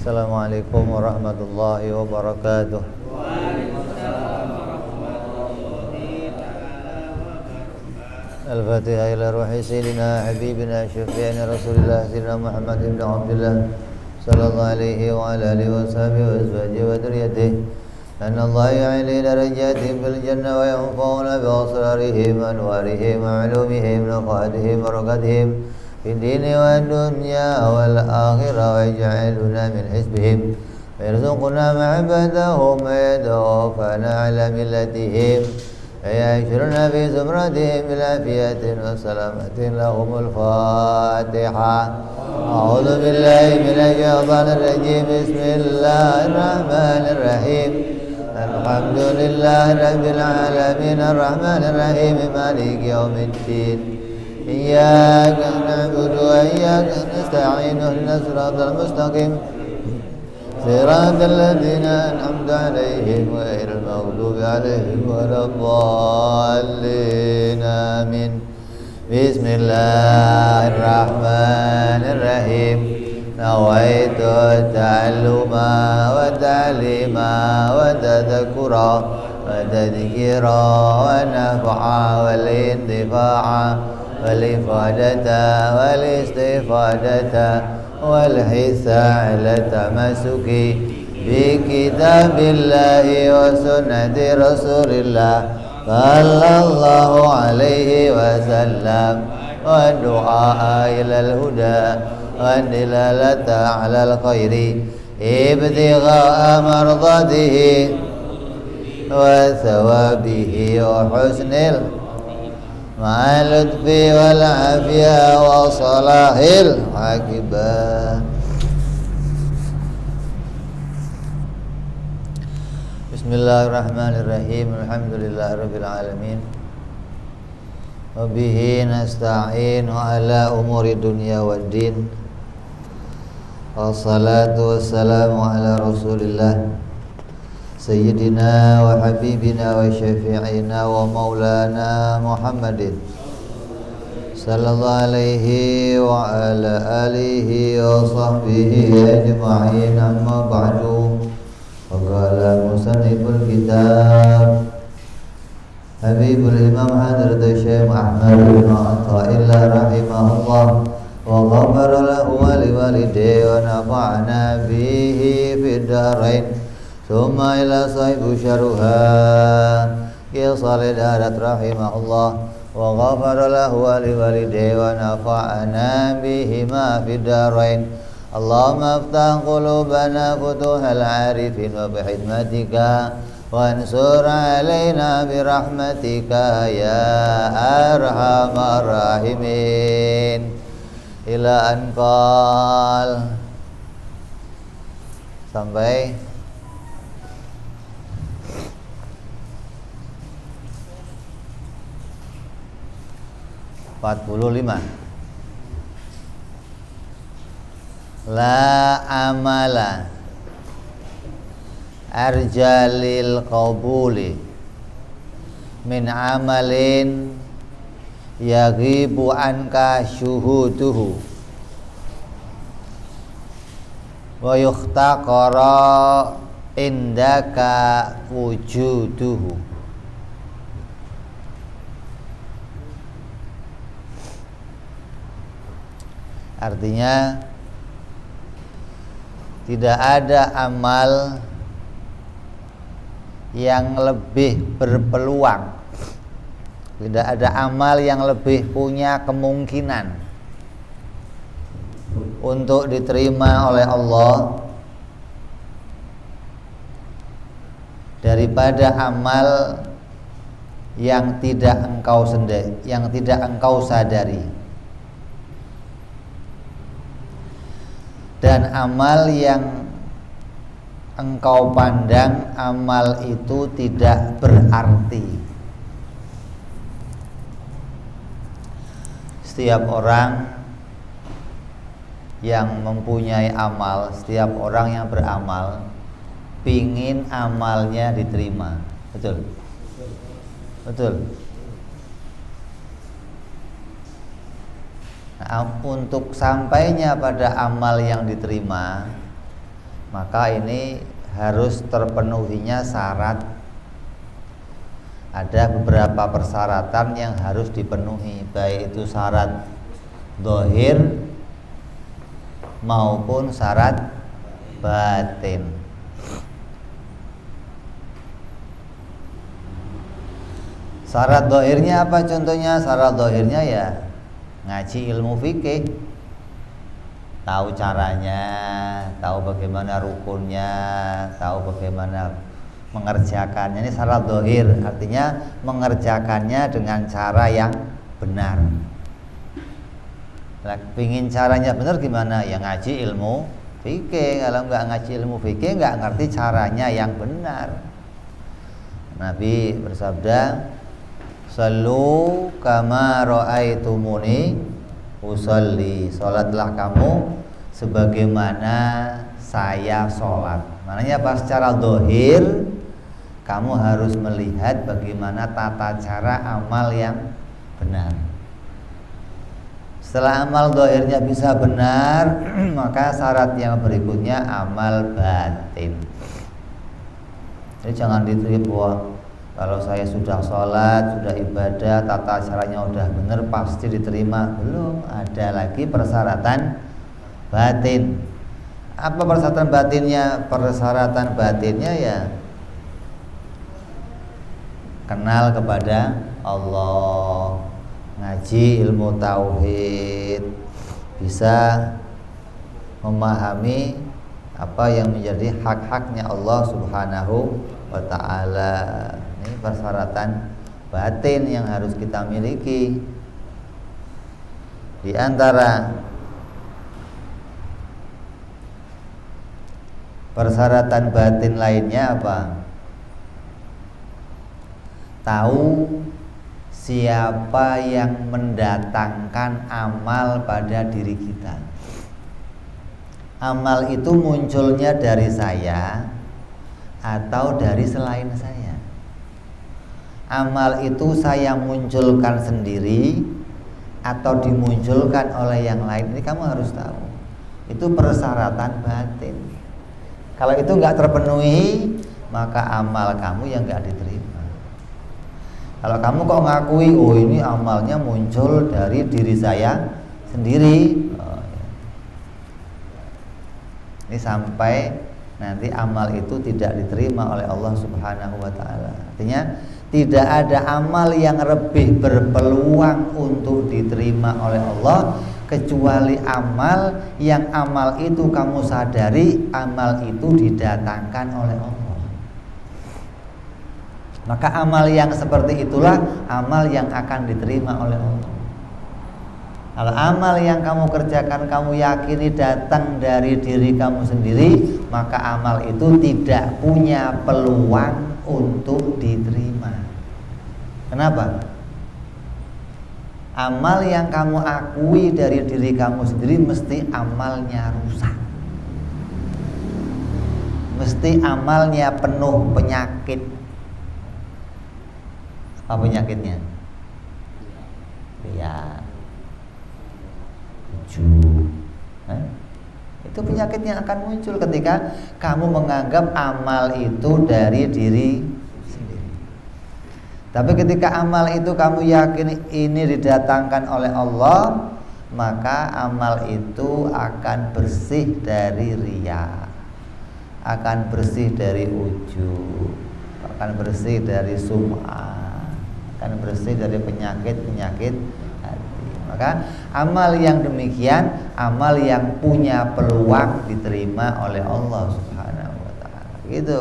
Assalamualaikum warahmatullahi wabarakatuh. Al-Fatihah ila ruhi sayyidina habibina syafi'ina Rasulillah sayyidina Muhammad ibn Abdullah sallallahu alaihi wa ala alihi wa sahbihi wa azwajihi wa dzurriyyatihi. Anna Allah ya'li darajatihim fil jannah wa yanfa'una bi asrarihim anwarihim wa 'ulumihim nafa'atihim barakatihim fid dini wa dunya wal akhirah wa yaj'aluna min hizbihim wa yarzuquna ma'abadahum wa yadawafana 'ala millatihim wa yashuruna fi zumratihim bilafiyatin wa salamatin lahumul Fatihah. A'udzu billahi minasy syaithanir rajim. Bismillahir rahmanir rahim. Alhamdulillahi rabbil alamin arrahmanir rahim maliki yaumiddin. Iyyaka na'budu wa iyyaka nasta'in ihdinas siratal mustaqim siratal ladzina an'amta 'alaihim ghairil maghdubi 'alaihim waladdallin. Amin. Bismillahirrahmanirrahim. Nawaitu ta'alluma wa ta'lima wa tadhakkura wa tadhkira wa naf'a wal intifa'a wal ifadata wal istifadata wal hisa ala tamasuki bi kitabillahi wa sunnati rasulillah sallallahu alaihi wasallam wa du'a ilal huda wa dilalata alal khairi ibtigha'a mardatihi wa thawabihi wa husnil ma'al lutfi wal afiyah wa salahil aqibah. Bismillahirrahmanirrahim. Alhamdulillahirabbil alamin. Wa bihi nasta'in ala umuri dunya waddin. Wassalatu wassalamu ala Rasulillah sayyidina wa habibina wa syafi'ina wa maulana Muhammadin sallallahu alaihi wa ala alihi wa sahbihi ajma'in. Amma ba'du. Qala musanniful kitab Habibul Imam Hadrat Syekh Ahmad bin Athaillah rahimahullah wa ghafara lahu wa liwalidayhi wa nafa'ana bihi fid dharain. Thumma ila sahibu syaruha ya Salih Darat rahimahullah wa ghafara lahu wa liwalidayhi wa nafa'ana bihima fid dharain. Allahumma aftah qulubana futuhal arifin wa bihidmatika wansur alaina birahmatika ya arhamar rahimin. Ila anqal sampai la amala arjalil qabuli min amalin yaghibu anka syuhuduhu wa yukhtaqara indaka wujuduhu. Artinya tidak ada amal yang lebih berpeluang, tidak ada amal yang lebih punya kemungkinan untuk diterima oleh Allah daripada amal yang tidak engkau sadari. Dan amal yang engkau pandang amal itu tidak berarti. Setiap orang yang mempunyai amal, setiap orang yang beramal pingin amalnya diterima. Betul? Betul. Nah, untuk sampainya pada amal yang diterima maka ini harus terpenuhinya syarat. Ada beberapa persyaratan yang harus dipenuhi, baik itu syarat zahir maupun syarat batin. Syarat zahirnya apa contohnya? Syarat zahirnya ya ngaji ilmu fikih, tahu caranya, tahu bagaimana rukunnya, tahu bagaimana mengerjakannya. Ini syarat zahir, artinya mengerjakannya dengan cara yang benar. Nah, pingin caranya benar gimana? Ya ngaji ilmu fikih. Kalau nggak ngaji ilmu fikih, nggak ngerti caranya yang benar. Nabi bersabda, "Sallu kama ra'aitumuni usolli." Salatlah kamu sebagaimana saya sholat. Maknanya pas secara zahir kamu harus melihat bagaimana tata cara amal yang benar. Setelah amal zahirnya bisa benar, maka syarat yang berikutnya amal batin. Jadi jangan ditulis bahwa kalau saya sudah sholat, sudah ibadah, tata caranya udah benar, pasti diterima. Belum, ada lagi persyaratan batin. Apa persyaratan batinnya? Persyaratan batinnya ya kenal kepada Allah, ngaji ilmu tauhid, bisa memahami apa yang menjadi hak-haknya Allah Subhanahu wa ta'ala. Ini persyaratan batin yang harus kita miliki. Di antara persyaratan batin lainnya apa? Tahu siapa yang mendatangkan amal pada diri kita. Amal itu munculnya dari saya atau dari selain saya. Amal itu saya munculkan sendiri atau dimunculkan oleh yang lain. Ini kamu harus tahu. Itu persyaratan batin. Kalau itu nggak terpenuhi, maka amal kamu yang nggak diterima. Kalau kamu kok ngakui, oh ini amalnya muncul dari diri saya sendiri, ini sampai nanti amal itu tidak diterima oleh Allah Subhanahu wa ta'ala. Artinya tidak ada amal yang lebih berpeluang untuk diterima oleh Allah kecuali amal yang amal itu kamu sadari amal itu didatangkan oleh Allah. Maka amal yang seperti itulah amal yang akan diterima oleh Allah. Kalau amal yang kamu kerjakan kamu yakini datang dari diri kamu sendiri, maka amal itu tidak punya peluang untuk diterima. Kenapa? Amal yang kamu akui dari diri kamu sendiri mesti amalnya rusak, mesti amalnya penuh penyakit. Apa penyakitnya? Ya, itu penyakit yang akan muncul ketika kamu menganggap amal itu dari diri sendiri. Tapi ketika amal itu kamu yakin ini didatangkan oleh Allah, maka amal itu akan bersih dari riya, akan bersih dari ujub, akan bersih dari sum'ah, akan bersih dari penyakit-penyakit hati. Maka amal yang demikian, amal yang punya peluang diterima oleh Allah Subhanahu wa ta'ala. Gitu.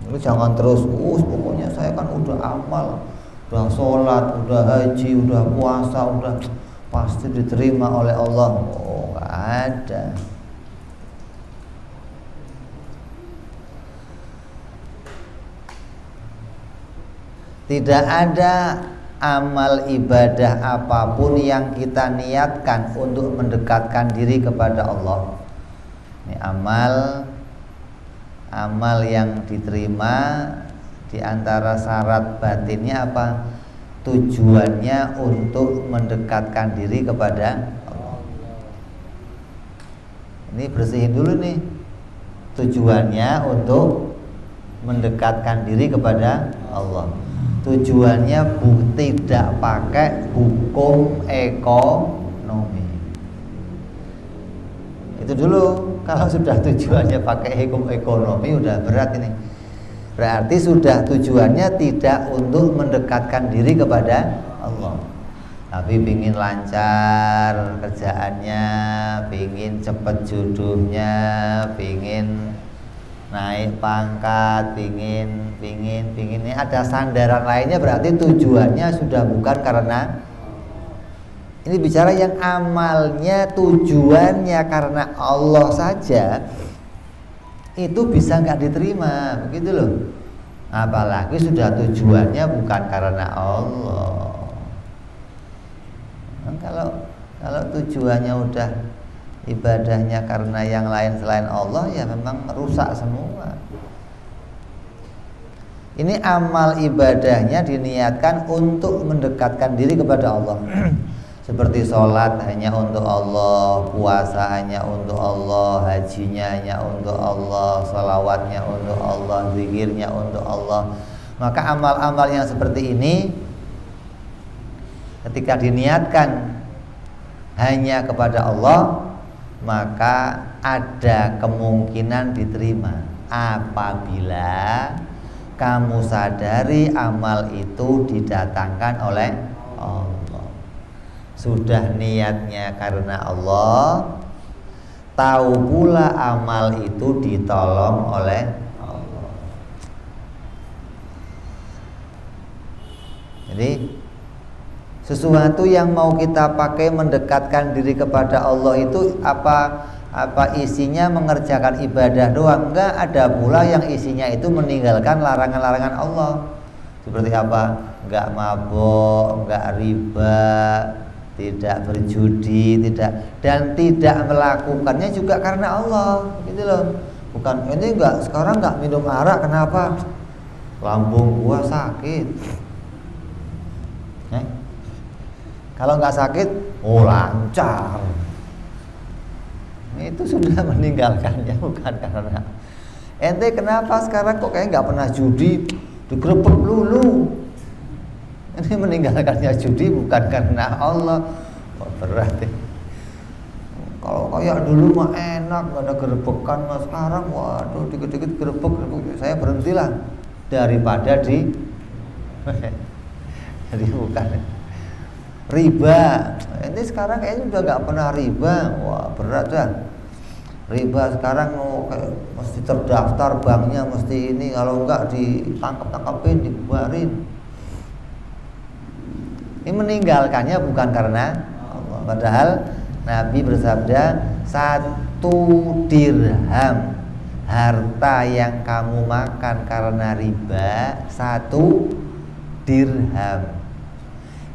Lu jangan terus, pokoknya saya kan udah amal, udah sholat, udah haji, udah puasa, udah pasti diterima oleh Allah. Oh, nggak ada. Tidak ada amal ibadah apapun yang kita niatkan untuk mendekatkan diri kepada Allah. Ini amal yang diterima di antara syarat batinnya apa? Tujuannya untuk mendekatkan diri kepada Allah. Ini bersihin dulu nih. tujuannya untuk mendekatkan diri kepada Allah. Tujuannya tidak pakai hukum ekonomi. Itu dulu. Kalau sudah tujuannya pakai hukum ekonomi udah berat ini. Berarti sudah tujuannya tidak untuk mendekatkan diri kepada Allah, tapi pingin lancar kerjaannya, pingin cepet jodohnya, pingin naik pangkat, pingin ini ada sandaran lainnya. Berarti tujuannya sudah bukan karena ini, bicara yang amalnya tujuannya karena Allah saja, itu bisa nggak diterima, begitu loh. Apalagi sudah tujuannya bukan karena Allah. Nah, kalau tujuannya udah ibadahnya karena yang lain selain Allah, ya memang rusak semua. Ini amal ibadahnya diniatkan untuk mendekatkan diri kepada Allah. Seperti sholat hanya untuk Allah, puasa hanya untuk Allah, hajinya hanya untuk Allah, sholawatnya untuk Allah, zikirnya untuk Allah. Maka amal-amal yang seperti ini ketika diniatkan hanya kepada Allah, maka ada kemungkinan diterima apabila kamu sadari amal itu didatangkan oleh Allah. Sudah niatnya karena Allah, tahu pula amal itu ditolong oleh Allah. Jadi sesuatu yang mau kita pakai mendekatkan diri kepada Allah itu apa isinya mengerjakan ibadah doang? Enggak, ada pula yang isinya itu meninggalkan larangan-larangan Allah. Seperti apa? Enggak mabuk, enggak riba, tidak berjudi, dan tidak melakukannya juga karena Allah, gitu loh. Bukan ini sekarang enggak minum arak, kenapa? Lambung gua sakit. Kalau enggak sakit, lancar. Itu sudah meninggalkannya bukan karena. Ente kenapa sekarang kok kayak enggak pernah judi, digerebek lulu? Ini meninggalkannya judi bukan karena Allah. Berat ya. Kalau kayak dulu mah enak, gak ada gerebekan, mas sekarang waduh dikit-dikit gerebek. Saya berhentilah daripada jadi bukan riba. Ini sekarang kayaknya udah gak pernah riba. Wah berat dah. Riba sekarang mesti terdaftar banknya, mesti ini, kalau enggak ditangkap-tangkapin, dibubarin. Ini meninggalkannya bukan karena Allah. Padahal Nabi bersabda, 1 dirham harta yang kamu makan karena riba, 1 dirham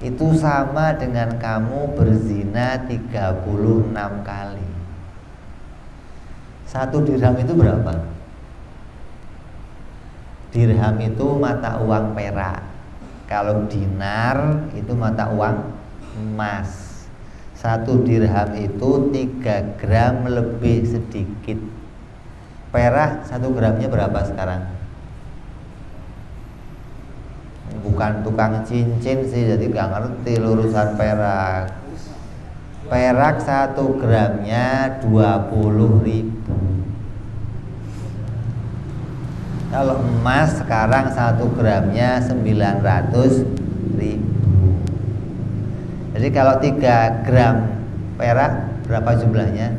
itu sama dengan kamu berzina 36 kali. 1 dirham itu berapa? Dirham itu mata uang perak. Kalau dinar itu mata uang emas. 1 dirham itu 3 gram lebih sedikit. Perak 1 gramnya berapa sekarang? Bukan tukang cincin sih, jadi gak ngerti urusan perak. Perak 1 gramnya 20.000. Kalau emas sekarang 1 gramnya 900.000. Jadi kalau 3 gram perak berapa jumlahnya?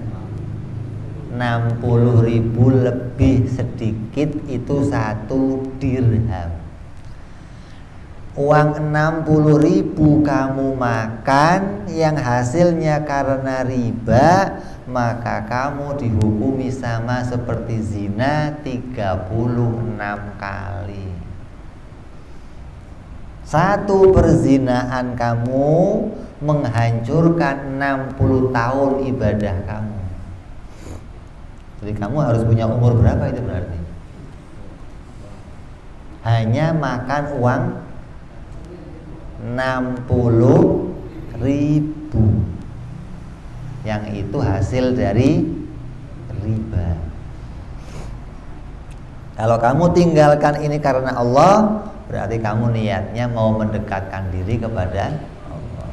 60.000 lebih sedikit, itu 1 dirham. Uang 60.000 kamu makan yang hasilnya karena riba, maka kamu dihukumi sama seperti zina 36 kali. 1 perzinaan kamu menghancurkan 60 tahun ibadah kamu. Jadi kamu harus punya umur berapa itu berarti? Hanya makan uang 60.000 yang itu hasil dari riba. Kalau kamu tinggalkan ini karena Allah, berarti kamu niatnya mau mendekatkan diri kepada Allah.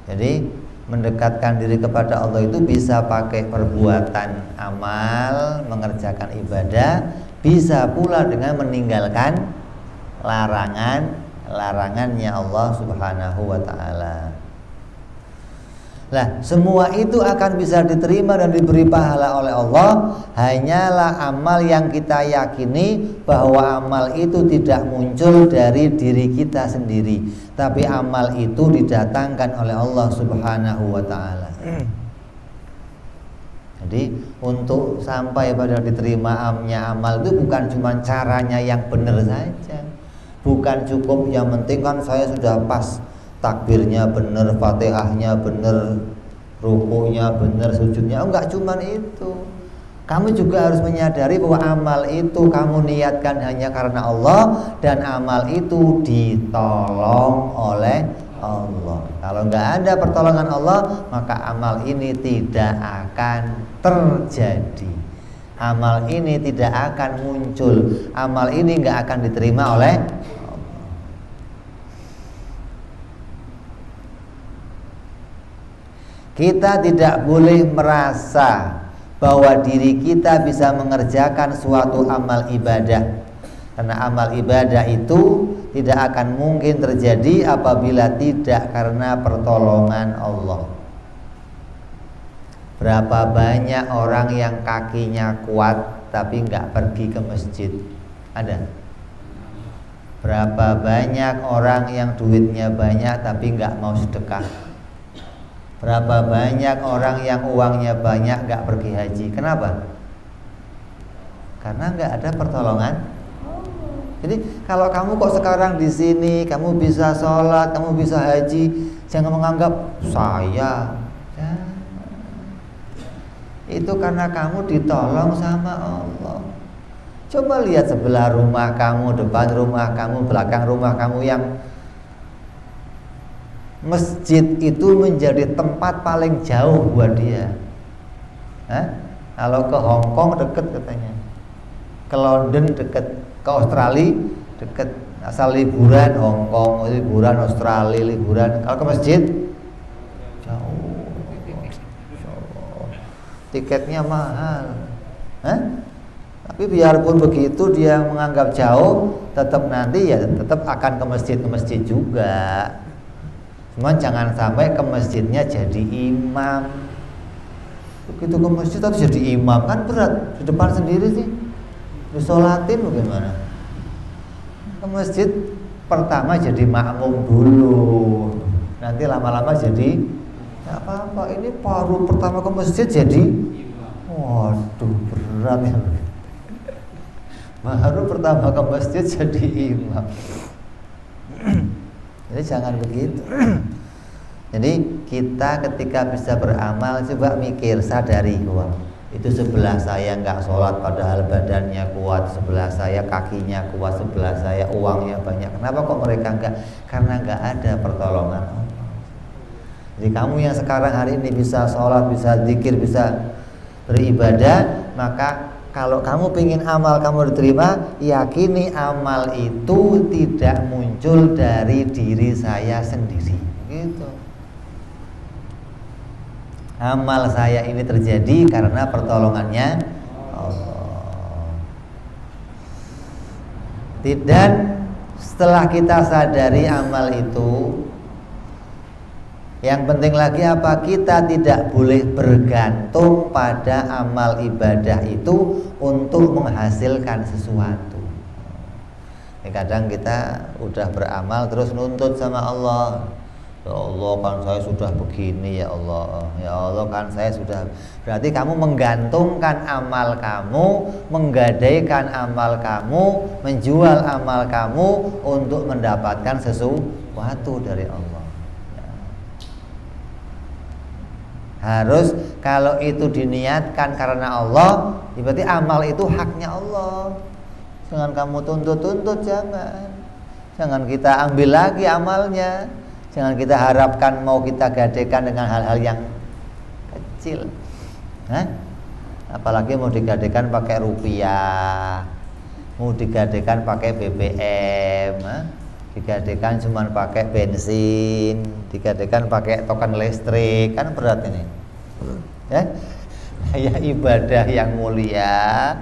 Jadi mendekatkan diri kepada Allah itu bisa pakai perbuatan amal, mengerjakan ibadah, bisa pula dengan meninggalkan larangannya Allah Subhanahu wa ta'ala. Nah, semua itu akan bisa diterima dan diberi pahala oleh Allah hanyalah amal yang kita yakini bahwa amal itu tidak muncul dari diri kita sendiri, tapi amal itu didatangkan oleh Allah Subhanahu wa ta'ala. Jadi untuk sampai pada diterimaannya amal itu bukan cuma caranya yang benar saja, bukan cukup yang penting kan saya sudah pas, takbirnya benar, Fatihahnya benar, rukunya benar, sujudnya. Enggak cuman itu. Kamu juga harus menyadari bahwa amal itu kamu niatkan hanya karena Allah, dan amal itu ditolong oleh Allah. Kalau enggak ada pertolongan Allah, maka amal ini tidak akan terjadi. Amal ini tidak akan muncul. Amal ini enggak akan diterima oleh kita. Tidak boleh merasa bahwa diri kita bisa mengerjakan suatu amal ibadah, karena amal ibadah itu tidak akan mungkin terjadi apabila tidak karena pertolongan Allah. Berapa banyak orang yang kakinya kuat tapi nggak pergi ke masjid? Ada? Berapa banyak orang yang duitnya banyak tapi nggak mau sedekah? Berapa banyak orang yang uangnya banyak gak pergi haji? Kenapa? Karena gak ada pertolongan. Jadi kalau kamu kok sekarang di sini, kamu bisa sholat, kamu bisa haji, jangan menganggap saya. Ya. Itu karena kamu ditolong sama Allah. Coba lihat sebelah rumah kamu, depan rumah kamu, belakang rumah kamu yang masjid itu menjadi tempat paling jauh buat dia. Kalau ke Hong Kong deket katanya, ke London deket, ke Australia deket. Asal liburan Hong Kong, liburan Australia, liburan. Kalau ke masjid jauh, tiketnya mahal. Tapi biarpun begitu dia menganggap jauh, tetap nanti ya tetap akan ke masjid juga. Cuman jangan sampai ke masjidnya jadi imam. Begitu ke masjid tapi jadi imam kan berat, di depan sendiri sih disolatin bagaimana? Ke masjid pertama jadi makmum dulu, nanti lama-lama jadi nggak apa-apa. Ini baru pertama ke masjid jadi, waduh berat ya. Baru pertama ke masjid jadi imam. Jadi jangan begitu. Jadi kita ketika bisa beramal, coba mikir, sadari bahwa itu sebelah saya nggak sholat padahal badannya kuat, sebelah saya kakinya kuat, sebelah saya uangnya banyak. Kenapa kok mereka enggak? Karena nggak ada pertolongan Allah. Jadi kamu yang sekarang hari ini bisa sholat, bisa zikir, bisa beribadah, maka kalau kamu ingin amal kamu diterima, yakini amal itu tidak muncul dari diri saya sendiri. Gitu. Amal saya ini terjadi karena pertolongannya Allah. Dan setelah kita sadari amal itu, yang penting lagi apa? Kita tidak boleh bergantung pada amal ibadah itu untuk menghasilkan sesuatu. Kadang kita udah beramal terus nuntut sama Allah. Ya Allah kan saya sudah begini, ya Allah kan saya sudah. Berarti kamu menggantungkan amal kamu, menggadaikan amal kamu, menjual amal kamu untuk mendapatkan sesuatu dari Allah. Harus kalau itu diniatkan karena Allah, berarti amal itu haknya Allah. Jangan kamu tuntut-tuntut, jangan kita ambil lagi amalnya. Jangan kita harapkan mau kita gadaikan dengan hal-hal yang kecil. Apalagi mau digadekan pakai rupiah, mau digadekan pakai BBM, digadekan cuma pakai bensin, digadekan pakai token listrik, kan berat ini. Ya ibadah yang mulia,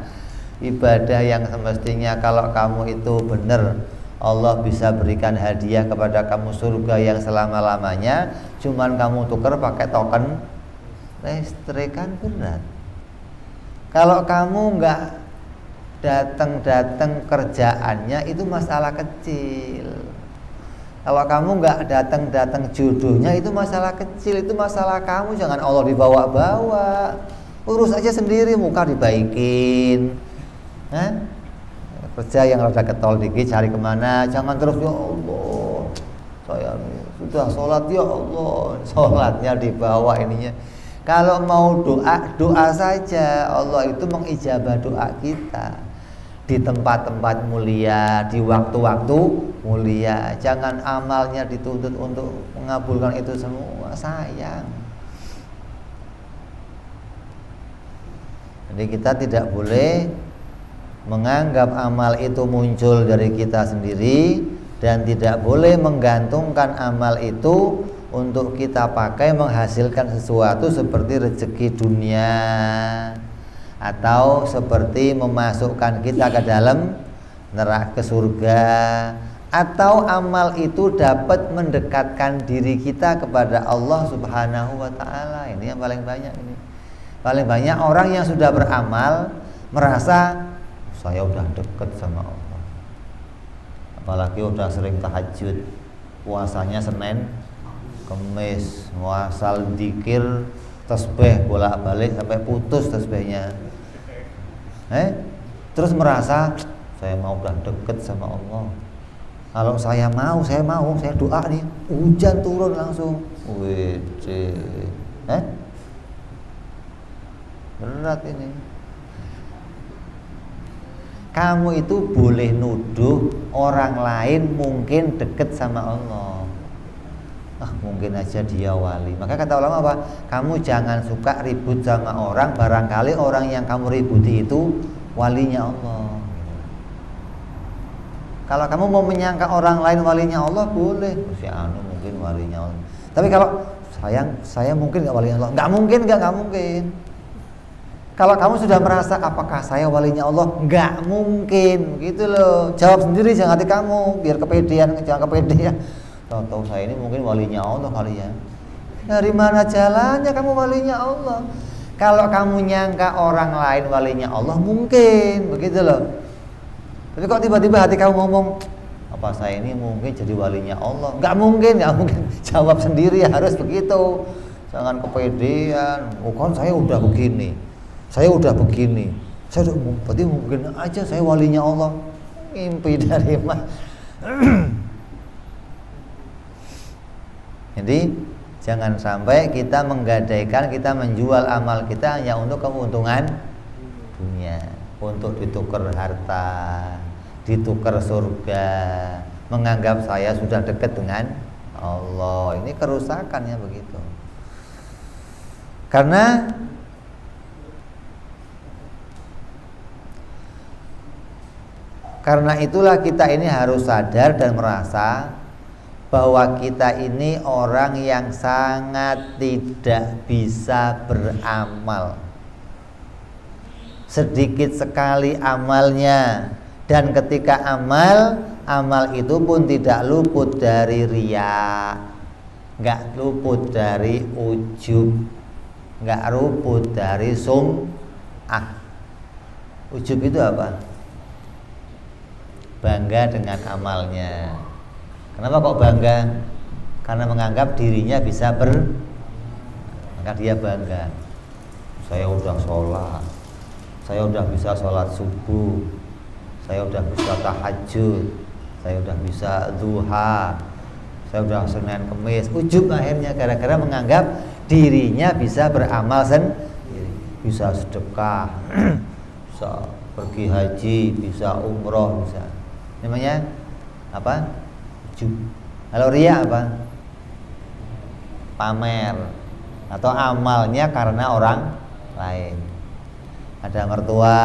ibadah yang semestinya kalau kamu itu benar Allah bisa berikan hadiah kepada kamu surga yang selama-lamanya, cuman kamu tukar pakai token listrik, kan berat. Kalau kamu nggak datang kerjaannya itu masalah kecil. Kalau kamu nggak datang jodohnya itu masalah kecil, itu masalah kamu, jangan Allah dibawa-bawa. Urus aja sendiri, muka dibaikin. Kerja yang rada ketol dikit, cari kemana, jangan terus ya Allah, saya sudah sholat ya Allah, sholatnya dibawa ininya. Kalau mau doa saja, Allah itu mengijabah doa kita di tempat-tempat mulia, di waktu-waktu mulia. Jangan amalnya dituntut untuk mengabulkan itu semua, sayang. Jadi kita tidak boleh menganggap amal itu muncul dari kita sendiri, dan tidak boleh menggantungkan amal itu untuk kita pakai menghasilkan sesuatu seperti rezeki dunia, atau seperti memasukkan kita ke dalam neraka, ke surga, atau amal itu dapat mendekatkan diri kita kepada Allah Subhanahu wa ta'ala. Ini yang paling banyak ini. Paling banyak orang yang sudah beramal merasa saya udah dekat sama Allah. Apalagi udah sering tahajud, puasanya Senin Kemis, muasal dzikir, tasbih bolak-balik sampai putus tasbihnya. Terus merasa saya mau udah deket sama Allah. Kalau saya doa nih, hujan turun langsung. Berat ini. Kamu itu boleh nuduh orang lain mungkin deket sama Allah. Mungkin aja dia wali. Maka kata ulama apa? Kamu jangan suka ribut sama orang, barangkali orang yang kamu ributi itu walinya Allah. Kalau kamu mau menyangka orang lain walinya Allah, boleh. Si anu mungkin walinya Allah. Tapi kalau saya mungkin nggak walinya Allah, nggak mungkin. Kalau kamu sudah merasa apakah saya walinya Allah, nggak mungkin, gitu loh. Jawab sendiri, jangan hati kamu, biar kepedean, jangan kepedean. Tahu saya ini mungkin walinya Allah kali ya. Dari mana jalannya kamu walinya Allah? Kalau kamu nyangka orang lain walinya Allah, mungkin, begitu loh. Tapi kok tiba-tiba hati kamu ngomong, apa saya ini mungkin jadi walinya Allah? Nggak mungkin. Jawab sendiri, harus begitu. Jangan kepedean. Kan saya udah begini. Berarti mungkin aja saya walinya Allah. Mimpi dari mana? Jadi jangan sampai kita menggadaikan, kita menjual amal kita hanya untuk keuntungan dunia, untuk ditukar harta, ditukar surga, menganggap saya sudah dekat dengan Allah. Ini kerusakannya begitu. Karena itulah kita ini harus sadar dan merasa bahwa kita ini orang yang sangat tidak bisa beramal. Sedikit sekali amalnya, dan ketika amal itu pun tidak luput dari riya, nggak luput dari ujub, nggak luput dari sum'ah. Ujub itu apa? Bangga dengan amalnya. Kenapa kok bangga? Karena menganggap dirinya bisa maka dia bangga. Saya udah sholat, saya udah bisa sholat subuh, saya udah bisa tahajud, saya udah bisa duha, saya udah Senin Kemis. Ujub akhirnya gara-gara menganggap dirinya bisa beramal sendiri, bisa sedekah, bisa pergi haji, bisa umroh, bisa. Namanya apa? Ujub. Kalau riya apa? Pamer. atau amalnya karena orang lain. Ada mertua,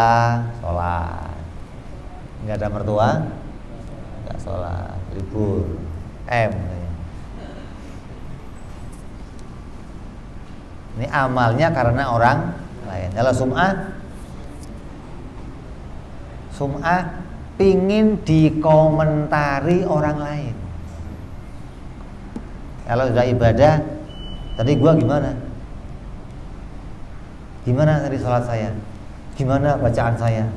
sholat. Nggak ada mertua, nggak sholat, libur. Ini amalnya karena orang lain. Kalau sum'ah pingin dikomentari orang lain. Kalau sudah ibadah, tadi gua gimana? Gimana tadi sholat saya? Gimana bacaan saya?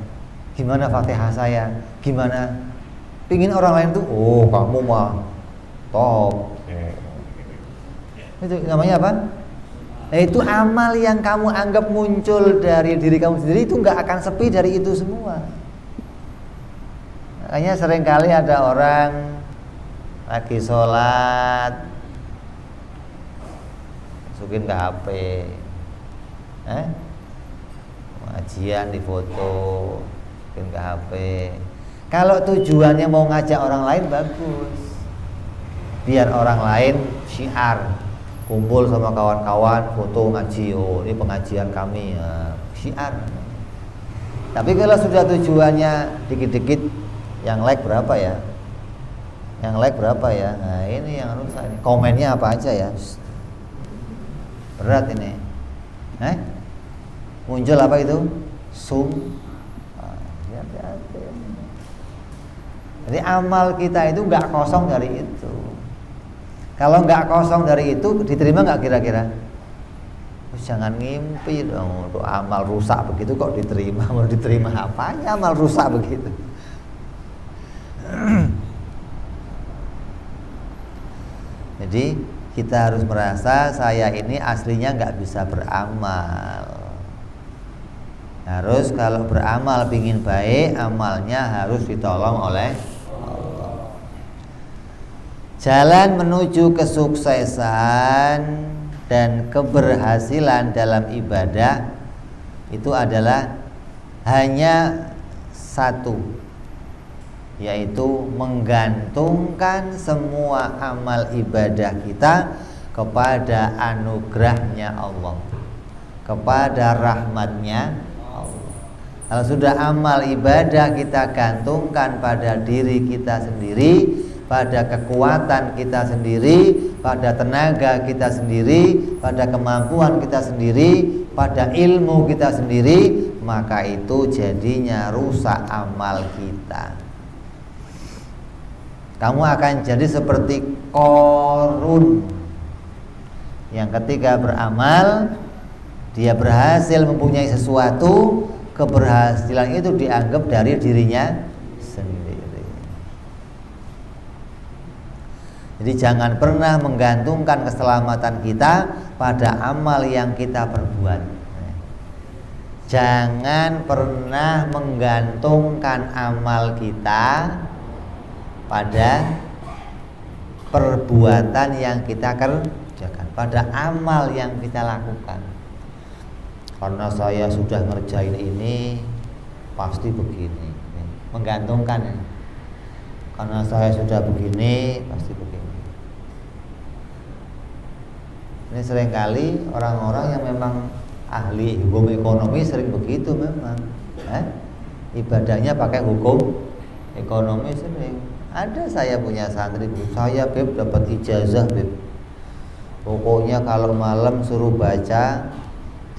Gimana Fatihah saya? Gimana? Pingin orang lain tuh, oh kamu mah top. Itu namanya apa? Nah, itu amal yang kamu anggap muncul dari diri kamu sendiri itu nggak akan sepi dari itu semua. Makanya seringkali ada orang lagi sholat masukin ke HP, pengajian di foto, masukin ke HP. Kalau tujuannya mau ngajak orang lain bagus, biar orang lain syiar, kumpul sama kawan-kawan foto ngaji, oh ini pengajian kami ya, syiar. Tapi kalau sudah tujuannya dikit-dikit, yang like berapa ya? Yang like berapa ya? Nah ini yang rusak. Komennya apa aja ya? Berat ini. Muncul apa itu? Hati-hati. Jadi amal kita itu nggak kosong dari itu. Kalau nggak kosong dari itu, diterima nggak kira-kira? Jangan ngimpi dong, untuk amal rusak begitu kok diterima. Mau diterima apanya amal rusak begitu? Jadi kita harus merasa saya ini aslinya nggak bisa beramal. Harus kalau beramal pingin baik, amalnya harus ditolong oleh Allah. Jalan menuju kesuksesan dan keberhasilan dalam ibadah itu adalah hanya satu, yaitu menggantungkan semua amal ibadah kita kepada anugerahnya Allah, kepada rahmatnya Allah. Kalau sudah amal ibadah kita gantungkan pada diri kita sendiri, pada kekuatan kita sendiri, pada tenaga kita sendiri, pada kemampuan kita sendiri, pada ilmu kita sendiri, maka itu jadinya rusak amal kita. Kamu akan jadi seperti Qarun yang ketika beramal dia berhasil mempunyai sesuatu, keberhasilan itu dianggap dari dirinya sendiri. Jadi jangan pernah menggantungkan keselamatan kita pada amal yang kita perbuat. Jangan pernah menggantungkan amal kita pada perbuatan yang kita kerjakan, pada amal yang kita lakukan. Karena saya sudah ngerjain ini, pasti begini. Menggantungkan ya. Karena saya sudah begini, pasti begini. Ini seringkali orang-orang yang memang ahli hukum ekonomi sering begitu memang. Ibadahnya pakai hukum ekonomi sering. Ada saya punya santri, saya Beb dapat ijazah Beb. Pokoknya kalau malam suruh baca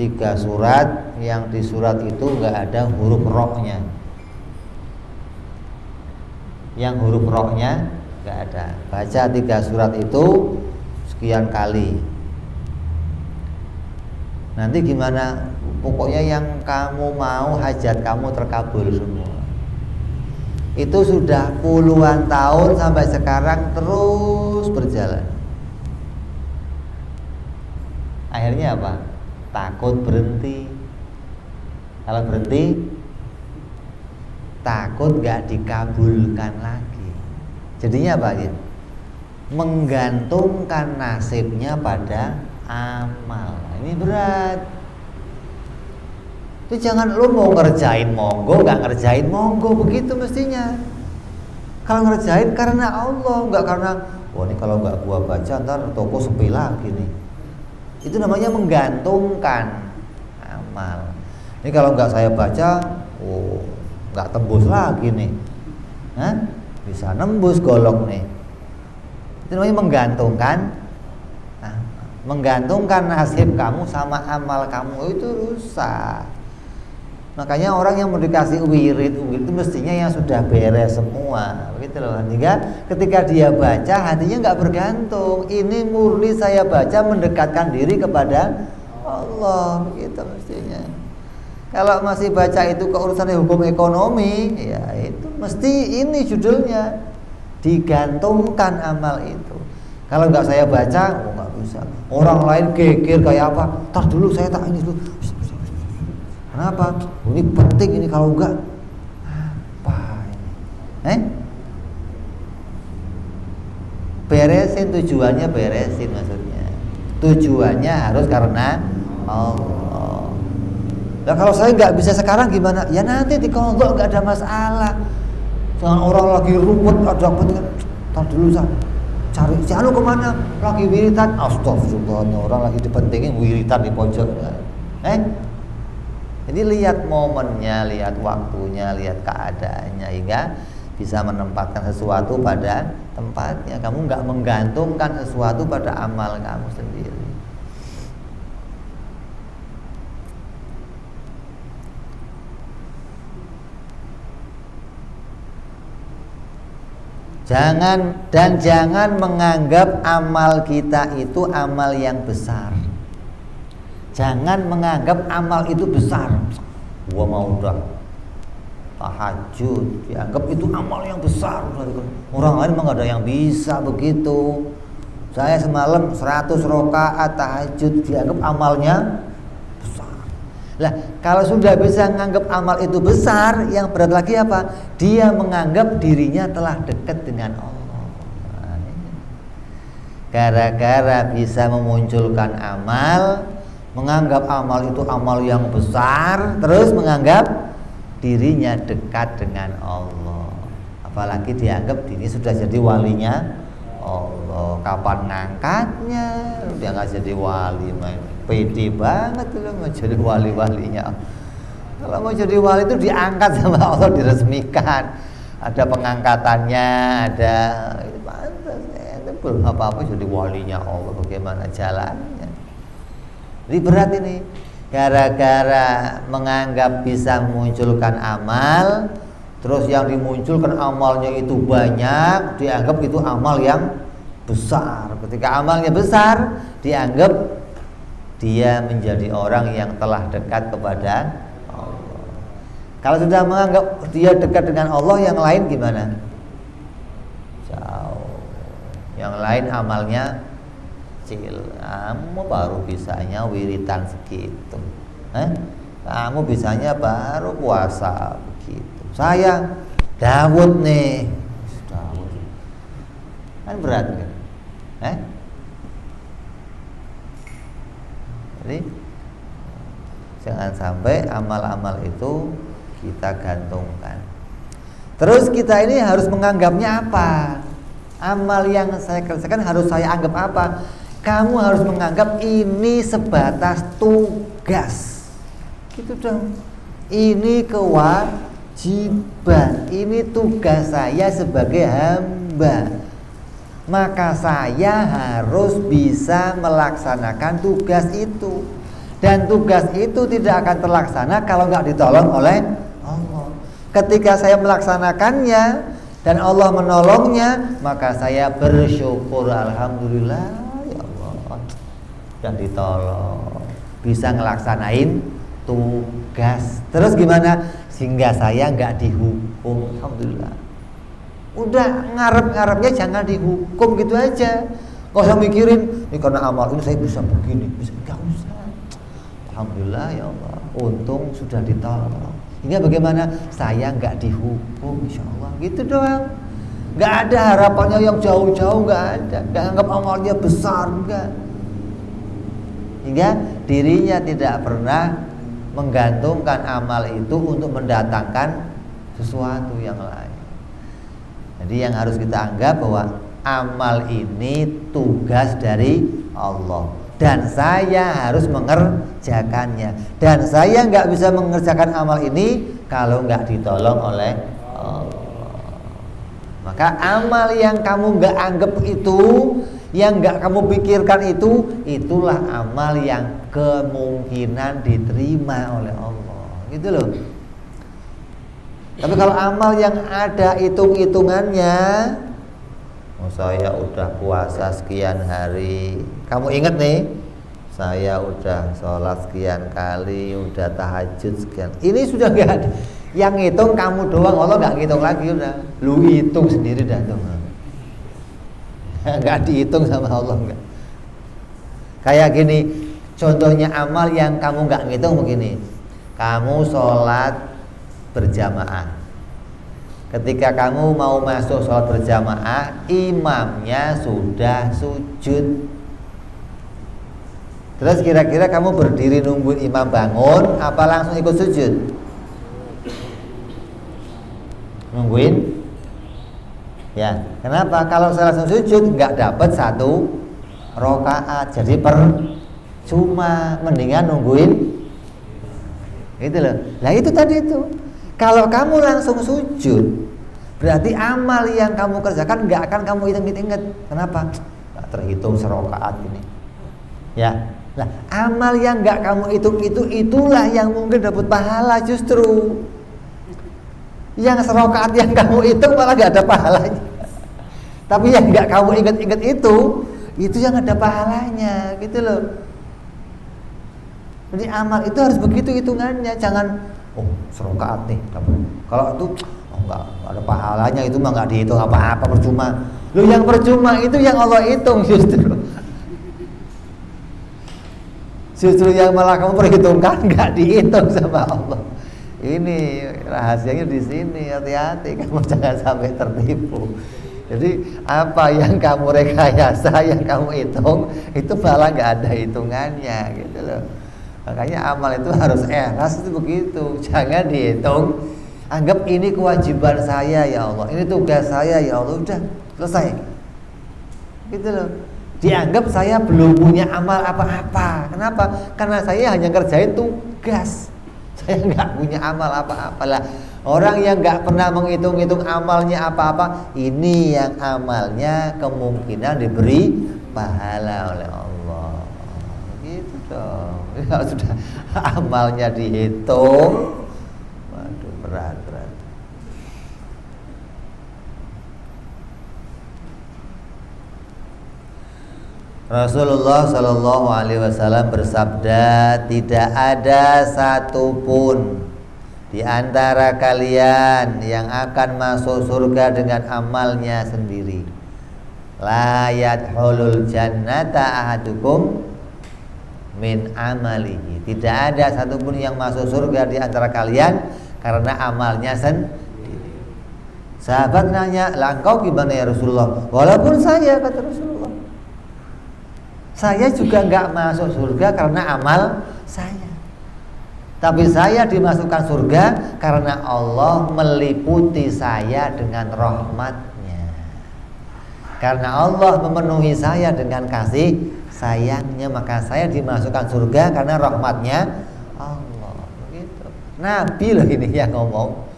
3 surat, yang di surat itu nggak ada huruf roknya. Yang huruf roknya nggak ada. Baca 3 surat itu sekian kali. Nanti gimana? Pokoknya yang kamu mau, hajat kamu terkabul semua. Itu sudah puluhan tahun sampai sekarang terus berjalan. Akhirnya apa? Takut berhenti. Kalau berhenti, takut gak dikabulkan lagi. Jadinya apa ya? Menggantungkan nasibnya pada amal. Ini berat. Itu jangan lu mau ngerjain monggo, gak ngerjain monggo, begitu mestinya. Kalau ngerjain karena Allah, gak karena wah ini kalau gak gua baca ntar toko sepi lagi nih. Itu namanya menggantungkan amal. Ini kalau nggak saya baca, nggak tembus lagi nih. Bisa nembus golok nih. Itu namanya menggantungkan nasib kamu sama amal kamu, itu rusak. Makanya orang yang mau dikasih wirid itu mestinya yang sudah beres semua, begitu loh. Sehingga ketika dia baca hatinya nggak bergantung. Ini murni saya baca mendekatkan diri kepada Allah, begitu mestinya. Kalau masih baca itu keurusan hukum ekonomi, ya itu mesti ini judulnya digantungkan amal itu. Kalau nggak saya baca, nggak bisa. Orang lain geger kayak apa? Tar dulu saya tak ini dulu. Kenapa? Ini penting ini, kalau enggak apa ini? Beresin tujuannya, beresin maksudnya. Tujuannya harus karena Allah. Nah kalau saya nggak bisa sekarang gimana? Ya nanti dikontrol, nggak ada masalah. Jangan orang lagi rumput ada kepentingan. Tar dulu saya cari si anu kemana? Lagi wiritan. Astagfirullah, orang lagi dipentingin wiritan di pojok. Jadi lihat momennya, lihat waktunya, lihat keadaannya, hingga bisa menempatkan sesuatu pada tempatnya. Kamu nggak menggantungkan sesuatu pada amal kamu sendiri. Jangan menganggap amal kita itu amal yang besar. Jangan menganggap amal itu besar. Gua mau udah tahajud, dianggap itu amal yang besar. Orang lain memang ada yang bisa begitu. Saya semalam 100 rakaat tahajud, dianggap amalnya besar. Lah, kalau sudah bisa menganggap amal itu besar, yang berat lagi apa? Dia menganggap dirinya telah dekat dengan Allah. Gara-gara bisa memunculkan amal, menganggap amal itu amal yang besar, terus menganggap dirinya dekat dengan Allah. Apalagi dianggap diri sudah jadi walinya Allah. Kapan ngangkatnya? Dia nggak jadi wali, pede banget tuh mau jadi wali-walinya. Kalau mau jadi wali itu diangkat sama Allah, diresmikan. Ada pengangkatannya, ada pantas. Belum apa-apa jadi walinya Allah, bagaimana jalannya? Jadi berat ini, gara-gara menganggap bisa memunculkan amal, terus yang dimunculkan amalnya itu banyak, dianggap itu amal yang besar. Ketika amalnya besar, dianggap dia menjadi orang yang telah dekat kepada Allah. Kalau sudah menganggap dia dekat dengan Allah, yang lain gimana? Jauh. Yang lain amalnya kamu baru bisanya wiritan segitu, kamu bisanya baru puasa begitu. Saya Daud nih, Daud kan berat kan? Jadi jangan sampai amal-amal itu kita gantungkan. Terus kita ini harus menganggapnya apa? Amal yang saya kerjakan harus saya anggap apa? Kamu harus menganggap ini sebatas tugas. Gitu dong. Ini kewajiban. Ini tugas saya sebagai hamba. Maka saya harus bisa melaksanakan tugas itu. Dan tugas itu tidak akan terlaksana kalau nggak ditolong oleh Allah. Ketika saya melaksanakannya dan Allah menolongnya, maka saya bersyukur, alhamdulillah. Dan ditolong, bisa ngelaksanain tugas. Terus gimana? Sehingga saya nggak dihukum, alhamdulillah. Udah ngarep-ngarepnya jangan dihukum gitu aja. Nggak usah mikirin, ini karena amal ini saya bisa begini, bisa, nggak usah. Alhamdulillah ya Allah, untung sudah ditolong. Hingga bagaimana? Saya nggak dihukum, insya Allah. Gitu doang. Nggak ada harapannya yang jauh-jauh, nggak ada. Nggak anggap amalnya besar, enggak. Hingga dirinya tidak pernah menggantungkan amal itu untuk mendatangkan sesuatu yang lain. Jadi yang harus kita anggap bahwa amal ini tugas dari Allah. dan saya harus mengerjakannya, dan saya nggak bisa mengerjakan amal ini kalau nggak ditolong oleh Allah. Maka amal yang kamu nggak anggap itu, yang nggak kamu pikirkan itu, itulah amal yang kemungkinan diterima oleh Allah, gitu loh. Tapi kalau amal yang ada hitung-hitungannya, saya udah puasa sekian hari, kamu ingat nih, saya udah sholat sekian kali, udah tahajud sekian, ini sudah nggak ada. Yang ngitung kamu doang, Allah nggak ngitung lagi, udah lu hitung sendiri dah tuh. Nggak dihitung sama Allah, nggak. Kayak gini, contohnya amal yang kamu nggak ngitung begini. Kamu sholat berjamaah. Ketika kamu mau masuk sholat berjamaah, imamnya sudah sujud. Terus kira-kira kamu berdiri nungguin imam bangun, apa langsung ikut sujud? Nungguin. Ya, kenapa? Kalau saya langsung sujud nggak dapat 1 rakaat, jadi percuma, mendingan nungguin. Gitu loh. Nah itu tadi itu. Kalau kamu langsung sujud, berarti amal yang kamu kerjakan nggak akan kamu ingat. Kenapa? Nggak terhitung serakaat ini. Ya. Nah, amal yang nggak kamu hitung itulah yang mungkin dapat pahala justru. Yang serakaat yang kamu hitung malah nggak ada pahalanya. Tapi yang nggak kamu ingat itu yang ada pahalanya, gitu loh. Jadi amal itu harus begitu hitungannya, jangan serakaat nih. Kalau itu nggak ada pahalanya, itu mah nggak dihitung apa-apa, percuma. Loh yang percuma itu yang Allah hitung justru. Justru yang malah kamu perhitungkan nggak dihitung sama Allah. Ini rahasianya di sini, hati-hati kamu jangan sampai tertipu. Jadi apa yang kamu rekayasa, yang kamu hitung, itu malah nggak ada hitungannya, gitu loh. Makanya amal itu harus ikhlas, itu begitu. Jangan dihitung. Anggap ini kewajiban saya ya Allah, ini tugas saya ya Allah, udah selesai. Gitu loh. Dianggap saya belum punya amal apa-apa. Kenapa? Karena saya hanya kerjain tugas. Saya nggak punya amal apa-apa lah. Orang yang nggak pernah menghitung-hitung amalnya apa-apa, ini yang amalnya kemungkinan diberi pahala oleh Allah. Gitu dong. Kalau sudah amalnya dihitung, waduh berat. Rasulullah Shallallahu Alaihi Wasallam bersabda, tidak ada satupun di antara kalian yang akan masuk surga dengan amalnya sendiri. La yadkhulul jannata ahadukum min amalihi. Tidak ada satupun yang masuk surga di antara kalian karena amalnya sendiri. Sahabat nanya, lah engkau gimana ya Rasulullah? Walaupun saya, kata Rasulullah, saya juga nggak masuk surga karena amal saya. Tapi saya dimasukkan surga karena Allah meliputi saya dengan rahmatnya. Karena Allah memenuhi saya dengan kasih sayangnya, maka saya dimasukkan surga karena rahmatnya Allah. Begitu. Nabi loh ini yang ngomong.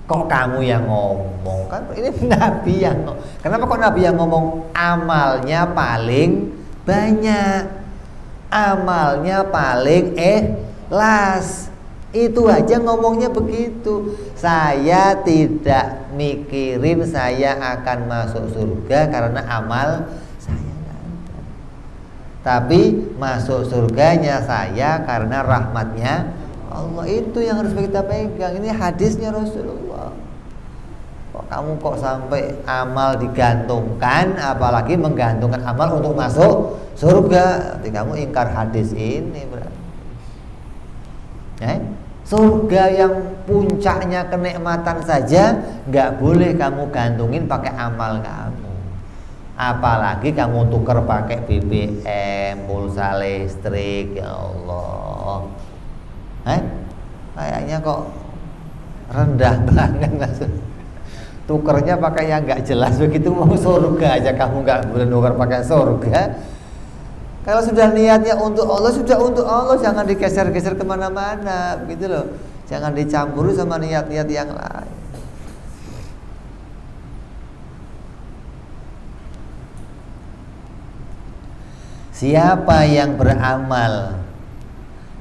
Kok kamu yang ngomong? Kan ini Nabi yang ngomong. Kenapa kok Nabi yang ngomong? Amalnya paling banyak, amalnya paling ikhlas. Itu aja ngomongnya begitu. Saya tidak mikirin saya akan masuk surga karena amal saya nggak ada. Tapi masuk surganya saya karena rahmatnya Allah. Itu yang harus kita pegang. Ini hadisnya Rasulullah. Kok kamu kok sampai amal digantungkan, apalagi menggantungkan amal untuk masuk surga? Berarti kamu ingkar hadis ini berarti. Surga yang puncaknya kenikmatan saja nggak boleh kamu gantungin pakai amal kamu. Apalagi kamu tuker pakai BBM, pulsa listrik, ya Allah. Kayaknya kok rendah banget maksud. Tukernya pakai yang nggak jelas begitu, mau surga aja kamu nggak boleh nuker pakai surga. Kalau sudah niatnya untuk Allah, sudah untuk Allah, jangan digeser-geser kemana-mana, begitu loh. Jangan dicampuri sama niat-niat yang lain. Siapa yang beramal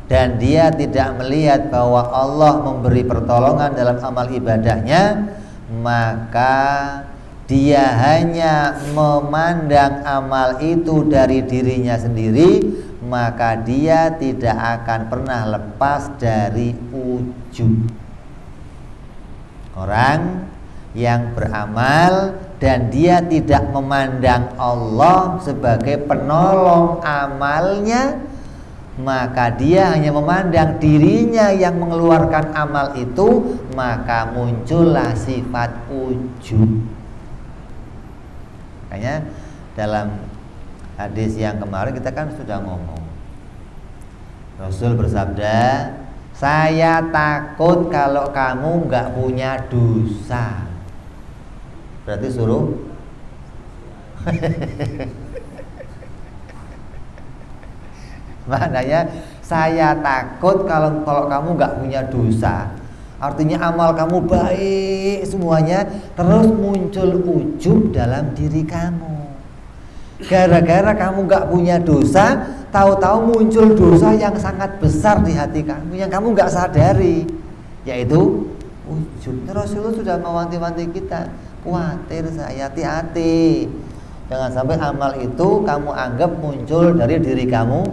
dan dia tidak melihat bahwa Allah memberi pertolongan dalam amal ibadahnya, maka dia hanya memandang amal itu dari dirinya sendiri, maka dia tidak akan pernah lepas dari ujub. Orang yang beramal dan dia tidak memandang Allah sebagai penolong amalnya, maka dia hanya memandang dirinya yang mengeluarkan amal itu, maka muncullah sifat ujub. Makanya dalam hadis yang kemarin kita kan sudah ngomong, Rasul bersabda, saya takut kalau kamu nggak punya dosa. Berarti suruh maknanya saya takut kalau kamu nggak punya dosa. Artinya amal kamu baik semuanya, terus muncul ujub dalam diri kamu. Gara-gara kamu nggak punya dosa, tahu-tahu muncul dosa yang sangat besar di hati kamu yang kamu nggak sadari, yaitu ujub. Rasulullah sudah mewanti-wanti kita, khawatir saya, hati-hati. Jangan sampai amal itu kamu anggap muncul dari diri kamu,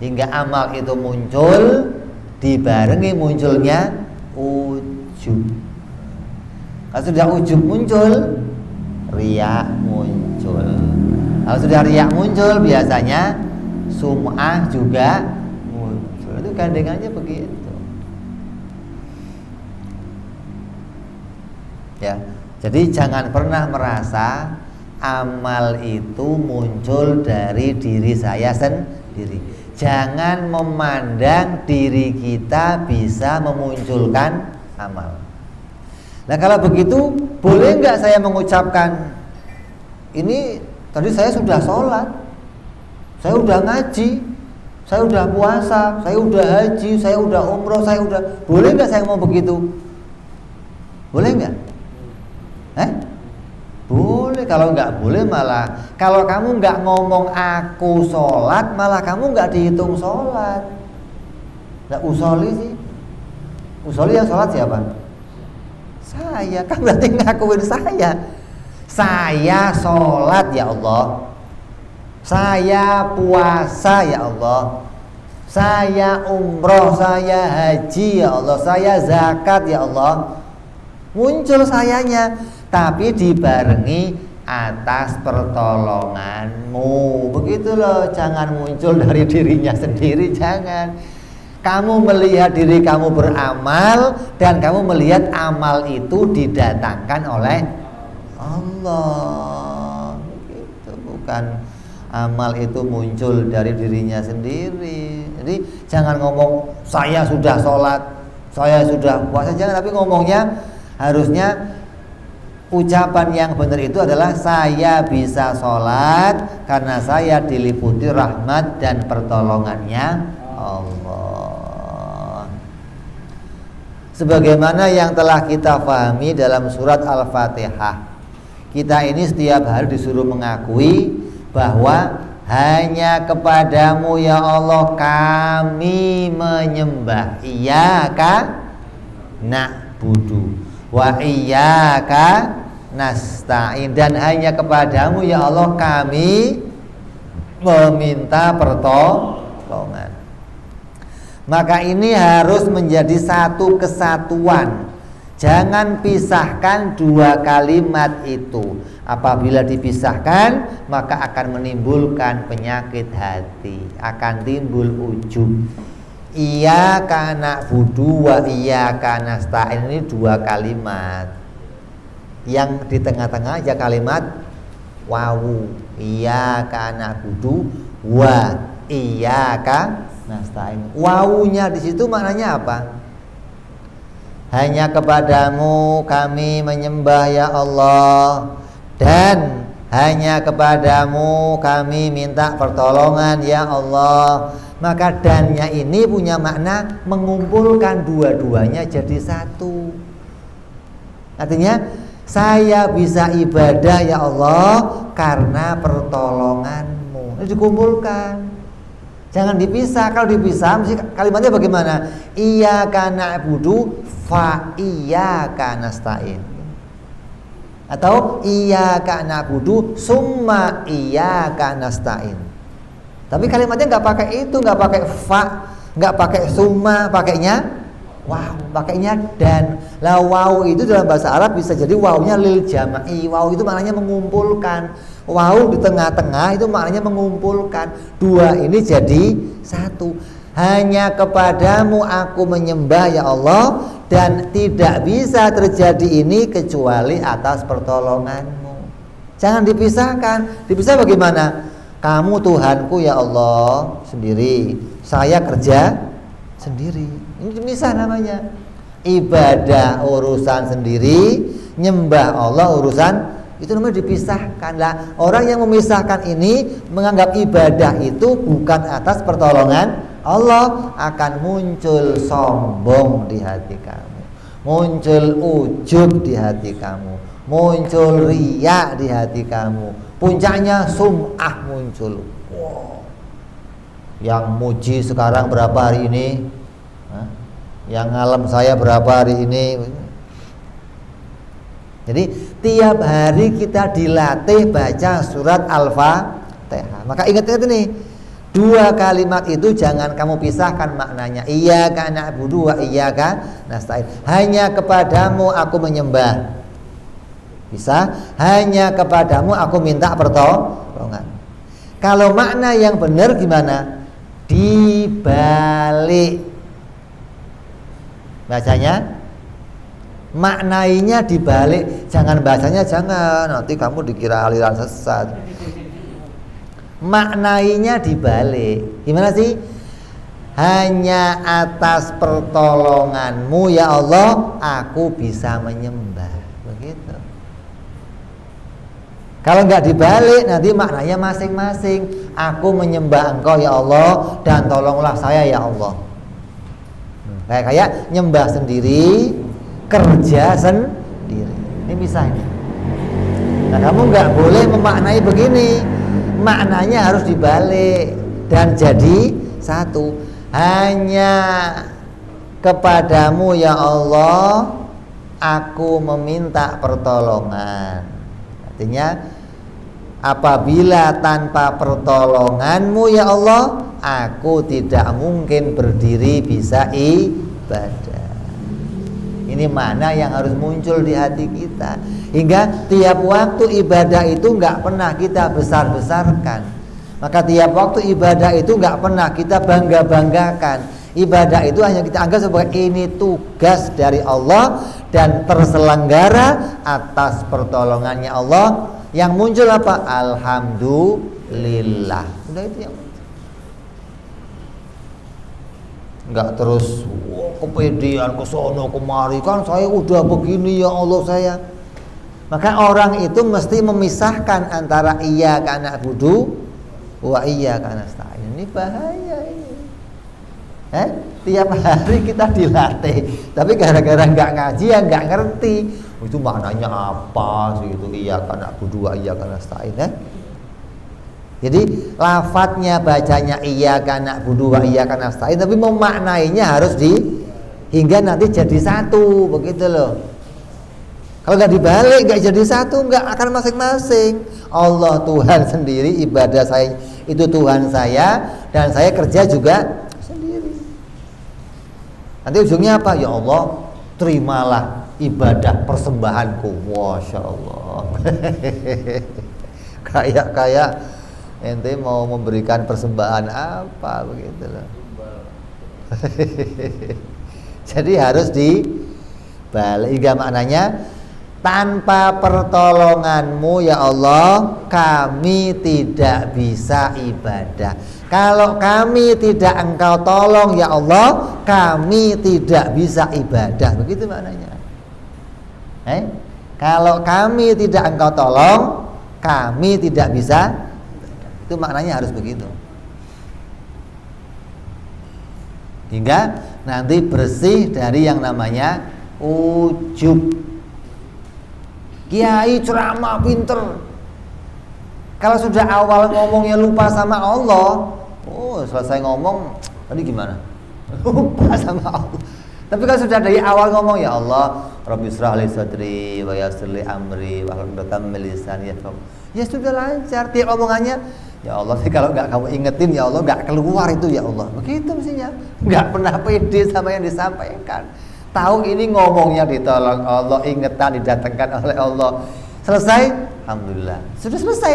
hingga amal itu muncul dibarengi munculnya ujub. Kalau sudah ujub muncul, riya muncul. Kalau sudah riya muncul, biasanya sum'ah juga muncul. Itu gandengannya begitu. Ya, jadi jangan pernah merasa amal itu muncul dari diri saya sendiri. Jangan memandang diri kita bisa memunculkan amal. Nah kalau begitu, boleh nggak saya mengucapkan, ini tadi saya sudah sholat, saya udah ngaji, saya udah puasa, saya udah haji, saya udah umroh, saya udah, boleh nggak saya ngomong begitu? Boleh nggak? Boleh. Kalau nggak boleh, malah kalau kamu nggak ngomong aku sholat, malah kamu nggak dihitung sholat. Nggak usoli sih. Usoli yang sholat siapa? Saya. Kan berarti ngakuin saya. Saya sholat ya Allah, saya puasa ya Allah, saya umroh, saya haji ya Allah, saya zakat ya Allah. Muncul sayanya, tapi dibarengi atas pertolonganmu. Begitu loh, jangan muncul dari dirinya sendiri, jangan. Kamu melihat diri kamu beramal dan kamu melihat amal itu didatangkan oleh Allah. Begitu, bukan amal itu muncul dari dirinya sendiri. Jadi jangan ngomong saya sudah sholat, saya sudah puasa, jangan. Tapi ngomongnya harusnya ucapan yang benar itu adalah saya bisa sholat karena saya diliputi rahmat dan pertolongannya Allah. Sebagaimana yang telah kita pahami dalam surat Al-Fatihah, kita ini setiap hari disuruh mengakui bahwa hanya kepadamu ya Allah kami menyembah, iyyaka na'budu wa iyyaka nasta'in, dan hanya kepadamu ya Allah kami meminta pertolongan. Maka ini harus menjadi satu kesatuan. Jangan pisahkan dua kalimat itu. Apabila dipisahkan, maka akan menimbulkan penyakit hati, akan timbul ujub. Iyyaka na'budu wa iyyaka nasta'in, ini dua kalimat. Yang di tengah-tengah ya kalimat wawu, iyyaka na'budu wa iyyaka nasta'in. Wawunya di situ maknanya apa? Hanya kepadamu kami menyembah ya Allah, dan hanya kepadamu kami minta pertolongan ya Allah. Maka dannya ini punya makna mengumpulkan dua-duanya jadi satu. Artinya saya bisa ibadah ya Allah karena pertolonganmu. Ini dikumpulkan, jangan dipisah. Kalau dipisah mesti kalimatnya bagaimana? Iyyaka na'budu fa iyyaka nasta'in, atau iyyaka na'budu summa iyyaka nasta'in. Tapi kalimatnya nggak pakai itu, nggak pakai fa, nggak pakai summa, pakainya waw, pakainya dan. Lah waw itu dalam bahasa Arab bisa jadi wawnya lil jama'i. Waw itu maknanya mengumpulkan. Waw di tengah-tengah itu maknanya mengumpulkan. Dua ini jadi satu. Hanya kepadamu aku menyembah ya Allah, dan tidak bisa terjadi ini kecuali atas pertolonganmu. Jangan dipisahkan. Dipisah bagaimana? Kamu Tuhanku ya Allah sendiri, saya kerja sendiri. Ini dipisah namanya. Ibadah urusan sendiri, nyembah Allah urusan, itu namanya dipisahkan. Lah, orang yang memisahkan ini menganggap ibadah itu bukan atas pertolongan Allah, akan muncul sombong di hati kamu, muncul ujub di hati kamu, muncul riya di hati kamu, puncaknya sum'ah muncul. Wow. Yang muji sekarang berapa hari ini? Hah? Yang ngalam saya berapa hari ini? Jadi tiap hari kita dilatih baca surat Al-Fatihah. Maka ingat-ingat ini, dua kalimat itu jangan kamu pisahkan maknanya. Iyyaka na'budu wa iyyaka nasta'in. Hanya kepadamu aku menyembah. Bisa, hanya kepadamu aku minta pertolongan. Kalau makna yang benar gimana? Dibalik. Bacanya, maknainya dibalik. Jangan bacanya, jangan, nanti kamu dikira aliran sesat. Maknainya dibalik. Gimana sih? Hanya atas pertolonganmu ya Allah aku bisa menyembah. Begitu. Kalau nggak dibalik nanti maknanya masing-masing. Aku menyembah Engkau ya Allah dan tolonglah saya ya Allah. Kayak nyembah sendiri, kerja sendiri. Ini bisa ini. Nah, kamu nggak boleh memaknai begini. Maknanya harus dibalik dan jadi satu. Hanya kepadamu ya Allah aku meminta pertolongan. Artinya apabila tanpa pertolonganmu ya Allah aku tidak mungkin berdiri bisa ibadah. Ini mana yang harus muncul di hati kita, hingga tiap waktu ibadah itu nggak pernah kita besar-besarkan. Maka tiap waktu ibadah itu nggak pernah kita bangga-banggakan. Ibadah itu hanya kita anggap sebagai ini tugas dari Allah dan terselenggara atas pertolongannya Allah. Yang muncul apa? Alhamdulillah. Udah itu yang muncul. Enggak terus kepedean kesono kemari, kan saya udah begini ya Allah saya. Maka orang itu mesti memisahkan antara iyyaka na'budu wa iyyaka nasta'in. Ini bahaya ini. Tiap hari kita dilatih, tapi gara-gara nggak ngaji ya nggak ngerti itu maknanya apa sih itu iyyaka na'budu wa iyyaka nasta'in. Jadi lafadznya bacanya iyyaka na'budu wa iyyaka nasta'in, tapi memaknainya harus hingga nanti jadi satu, begitu loh. Kalau nggak dibalik, nggak jadi satu, nggak akan masing-masing. Allah Tuhan sendiri, ibadah saya itu Tuhan saya, dan saya kerja juga sendiri. Nanti ujungnya apa? Ya Allah, terimalah ibadah persembahanku. Masya Allah. Kayak ente mau memberikan persembahan apa begitu loh. Jadi harus dibalik. Hingga maknanya tanpa pertolonganmu ya Allah kami tidak bisa ibadah. Kalau kami tidak engkau tolong ya Allah kami tidak bisa ibadah. Begitu maknanya. Kalau kami tidak engkau tolong kami tidak bisa. Itu maknanya harus begitu. Hingga nanti bersih dari yang namanya ujub. Kiai ceramah pinter, kalau sudah awal ngomongnya lupa sama Allah, selesai ngomong tadi gimana? Lupa sama Allah. Tapi kalau sudah dari awal ngomong, ya Allah, Rabbi shrah li sadri wa yassir li amri wa hlul 'uqdatam min lisani yafqahu. Ya sudah lancar tiap omongannya. Ya Allah, kalau nggak kamu ingetin, ya Allah nggak keluar itu, ya Allah. Begitu mestinya. Nggak pernah pede sama yang disampaikan. Tahu ini ngomongnya ditolong Allah, ingetan didatangkan oleh Allah. Selesai, alhamdulillah. Sudah selesai.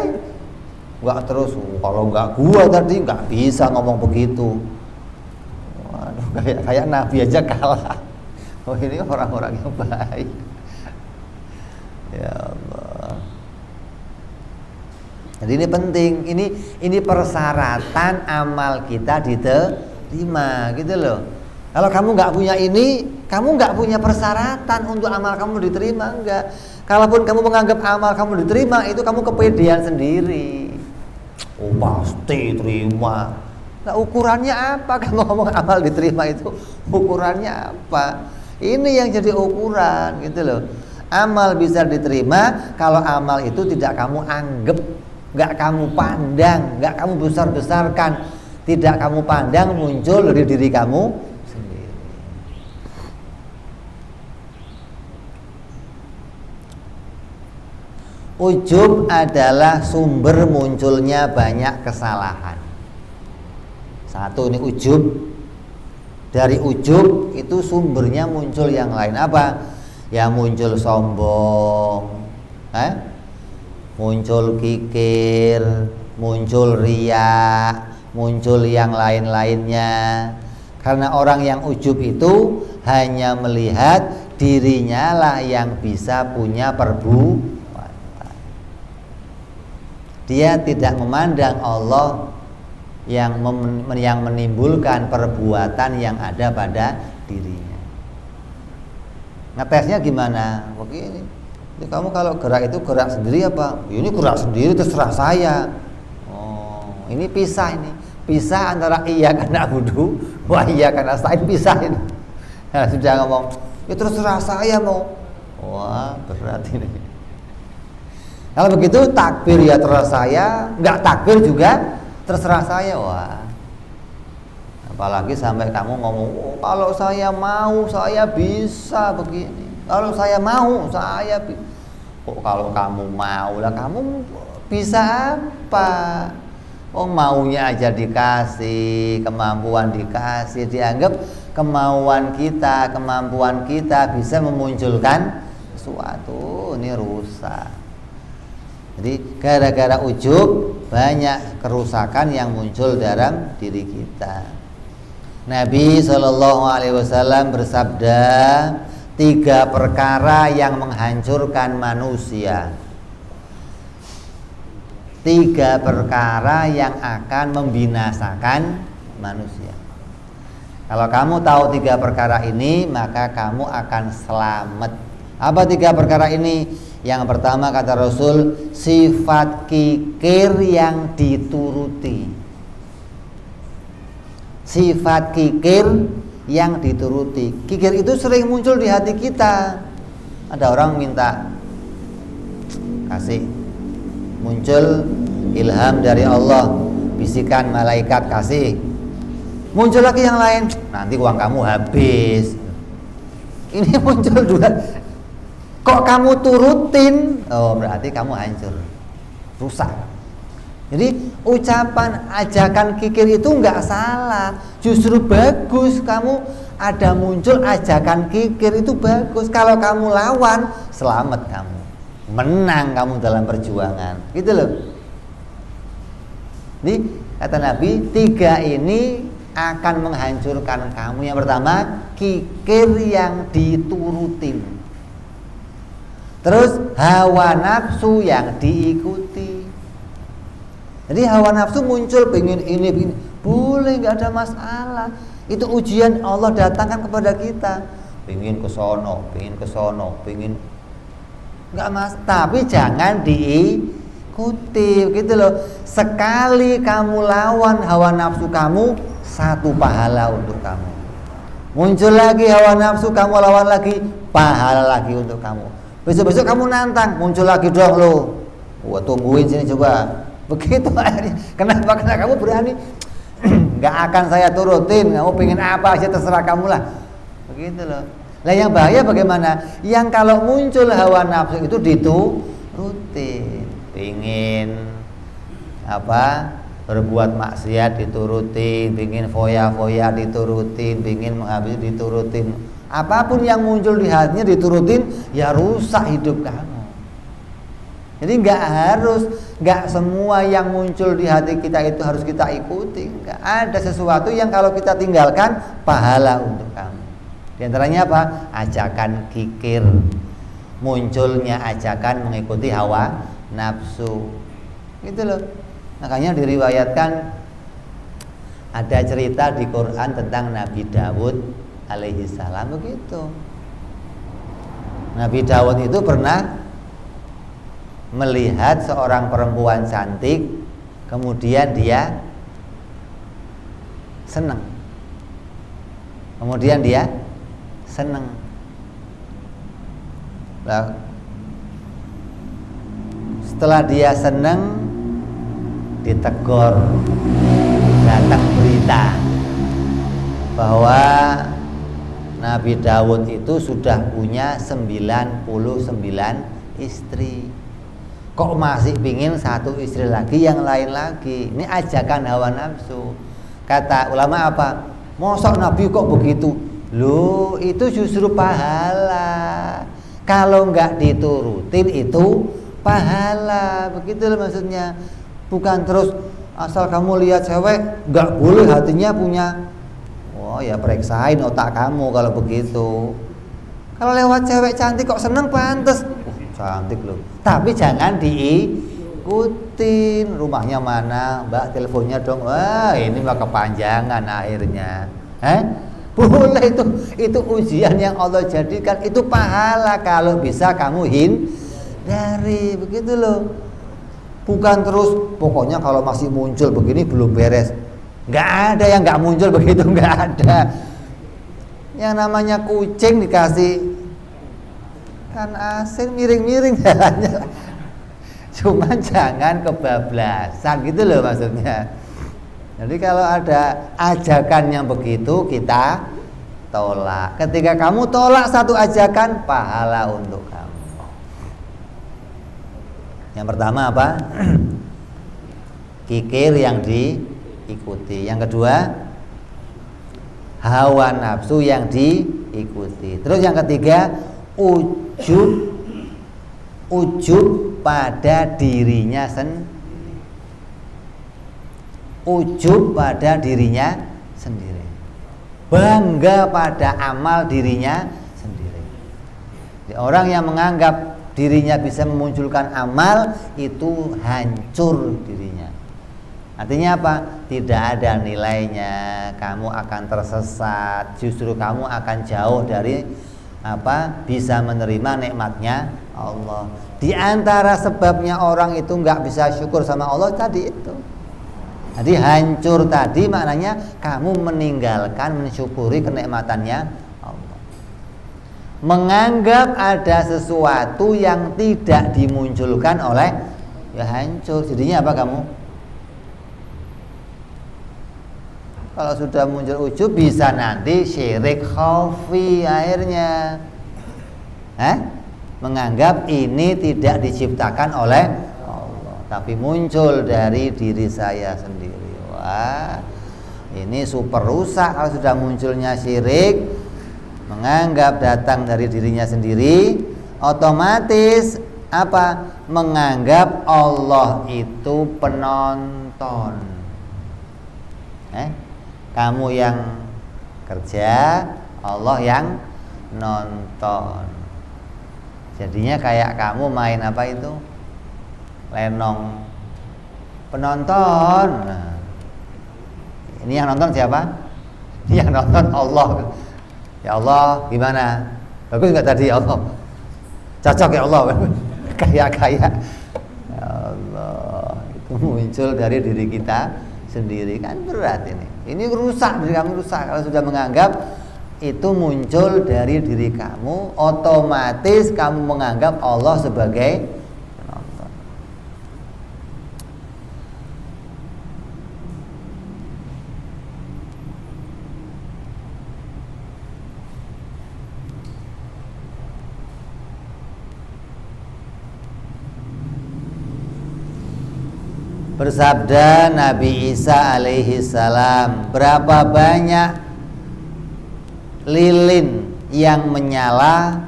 Nggak terus, kalau nggak gua tadi nggak bisa ngomong begitu. Waduh, kayak Nabi aja kalah. Oh, ini orang-orang yang baik. Ya Allah. Jadi ini penting, ini persyaratan amal kita diterima, gitu loh. Kalau kamu nggak punya ini, kamu nggak punya persyaratan untuk amal kamu diterima, enggak. Kalaupun kamu menganggap amal kamu diterima, itu kamu kepedean sendiri. Oh pasti terima. Nah ukurannya apa? Kamu ngomong amal diterima itu ukurannya apa? Ini yang jadi ukuran, gitu loh. Amal bisa diterima kalau amal itu tidak kamu anggap, nggak kamu pandang, nggak kamu besar-besarkan, tidak kamu pandang muncul dari diri kamu. Ujub adalah sumber munculnya banyak kesalahan. Satu, ini ujub. Dari ujub itu sumbernya muncul yang lain. Apa? Ya muncul sombong, muncul kikir, muncul riya, muncul yang lain-lainnya. Karena orang yang ujub itu hanya melihat dirinya lah yang bisa punya perbuatan. Dia tidak memandang Allah yang menimbulkan perbuatan yang ada pada dirinya. Ngetesnya gimana? Begini. Kamu kalau gerak itu gerak sendiri apa? Ini gerak sendiri terserah saya. Oh, ini pisah ini. Pisah antara iya karena abudu, wah iya karena saya pisah ini. Nah, sudah ngomong, ya terserah saya mau. Wah, berat ini. Kalau begitu takbir ya terserah saya, nggak takbir juga terserah saya. Wah, apalagi sampai kamu ngomong, oh, kalau saya mau saya bisa begini, kalau saya mau saya kalau kamu mau lah, kamu bisa apa? Oh maunya aja dikasih, kemampuan dikasih, dianggap kemauan kita, kemampuan kita bisa memunculkan sesuatu, ini rusak. Jadi gara-gara ujub banyak kerusakan yang muncul dalam diri kita. Nabi SAW bersabda, 3 perkara yang menghancurkan manusia, 3 perkara yang akan membinasakan manusia. Kalau kamu tahu 3 perkara ini, maka kamu akan selamat. Apa 3 perkara ini? Yang pertama kata Rasul, sifat kikir yang dituruti. Sifat kikir yang dituruti. Kikir itu sering muncul di hati kita. Ada orang minta kasih, muncul ilham dari Allah, bisikan malaikat kasih. Muncul lagi yang lain, nanti uang kamu habis. Ini muncul 2. Kok kamu turutin? Oh berarti kamu hancur, rusak. Jadi ucapan ajakan kikir itu nggak salah, justru bagus. Kamu ada muncul ajakan kikir itu bagus. Kalau kamu lawan, selamat kamu, menang kamu dalam perjuangan, gitu loh. Jadi kata Nabi, 3 ini akan menghancurkan kamu. Yang pertama, kikir yang diturutin. Terus hawa nafsu yang diikuti. Jadi hawa nafsu muncul, pengen ini, pengen, boleh, nggak ada masalah. Itu ujian Allah datangkan kepada kita. Pengen ke sono, pengen nggak mas. Tapi jangan kutip gitu loh. Sekali kamu lawan hawa nafsu kamu, 1 pahala untuk kamu. Muncul lagi hawa nafsu, kamu lawan lagi, pahala lagi untuk kamu. Besok-besok kamu nantang, muncul lagi dong lo. Wah, tungguin sini coba. Begitu akhirnya. Kenapa? Karena kamu berani. Nggak akan saya turutin. Kamu pengen apa aja terserah kamu lah. Begitu loh. Lah yang bahaya bagaimana? Yang kalau muncul hawa nafsu itu diturutin. Pingin berbuat maksiat diturutin, pingin foya-foya diturutin, pingin menghabisi diturutin. Apapun yang muncul di hatinya diturutin, ya rusak hidup kamu. Jadi nggak semua yang muncul di hati kita itu harus kita ikuti. Nggak ada sesuatu yang kalau kita tinggalkan pahala untuk kamu. Di antaranya apa? Ajakan kikir. Munculnya ajakan mengikuti hawa nafsu. Gitu loh. Makanya diriwayatkan ada cerita di Quran tentang Nabi Dawud alaihi salam begitu. Nabi Dawud itu pernah melihat seorang perempuan cantik, kemudian dia senang. Nah, setelah dia senang, ditegur, datang berita bahwa Nabi Dawud itu sudah punya 99 istri. Kok masih pingin 1 istri lagi, yang lain lagi? Ini ajakan hawa nafsu. Kata ulama apa? Mosok Nabi kok begitu? Loh, itu justru pahala. Kalau nggak diturutin itu pahala. Begitu loh maksudnya. Bukan terus asal kamu lihat cewek nggak boleh hatinya punya. Oh ya, periksain otak kamu kalau begitu. Kalau lewat cewek cantik kok seneng, pantes. Cantik loh. Tapi jangan diikutin. Rumahnya mana? Mbak, teleponnya dong. Wah, ini mah kepanjangan akhirnya. Boleh itu ujian yang Allah jadikan, itu pahala kalau bisa kamu hindari. Begitu loh. Bukan terus pokoknya kalau masih muncul begini belum beres. Nggak ada yang nggak muncul begitu, nggak ada. Yang namanya kucing dikasih kan asin miring-miring jalannya. Cuma jangan kebablasan gitu loh maksudnya. Jadi kalau ada ajakan yang begitu kita tolak. Ketika kamu tolak satu ajakan, pahala untuk kamu. Yang pertama apa? Kikir yang diikuti. Yang kedua, hawa nafsu yang diikuti. Terus yang ketiga, ujub pada dirinya sendiri. Ujub pada dirinya sendiri. Bangga pada amal dirinya sendiri. Jadi orang yang menganggap dirinya bisa memunculkan amal, itu hancur dirinya. Artinya apa? Tidak ada nilainya. Kamu akan tersesat. Justru kamu akan jauh dari bisa menerima nikmatnya Allah. Di antara sebabnya orang itu nggak bisa syukur sama Allah tadi itu. Jadi hancur tadi maknanya kamu meninggalkan mensyukuri kenikmatannya Allah. Menganggap ada sesuatu yang tidak dimunculkan oleh, ya hancur. Jadinya apa kamu? Kalau sudah muncul ujub bisa nanti syirik khafi akhirnya. Menganggap ini tidak diciptakan oleh Allah, tapi muncul dari diri saya sendiri. Wah, ini super rusak kalau sudah munculnya syirik. Menganggap datang dari dirinya sendiri, otomatis apa? Menganggap Allah itu penonton. Kamu yang kerja, Allah yang nonton. Jadinya kayak kamu main apa itu? Lenong penonton. Nah, ini yang nonton siapa? Ini yang nonton Allah. Ya Allah, gimana? Bagus nggak tadi ya Allah? Cocok ya Allah. Kayak ya Allah. muncul dari diri kita sendiri, kan berat ini. Ini rusak, diri kamu rusak kalau sudah menganggap itu muncul dari diri kamu, otomatis kamu menganggap Allah sebagai penonton. Bersabda Nabi Isa alaihi salam, berapa banyak lilin yang menyala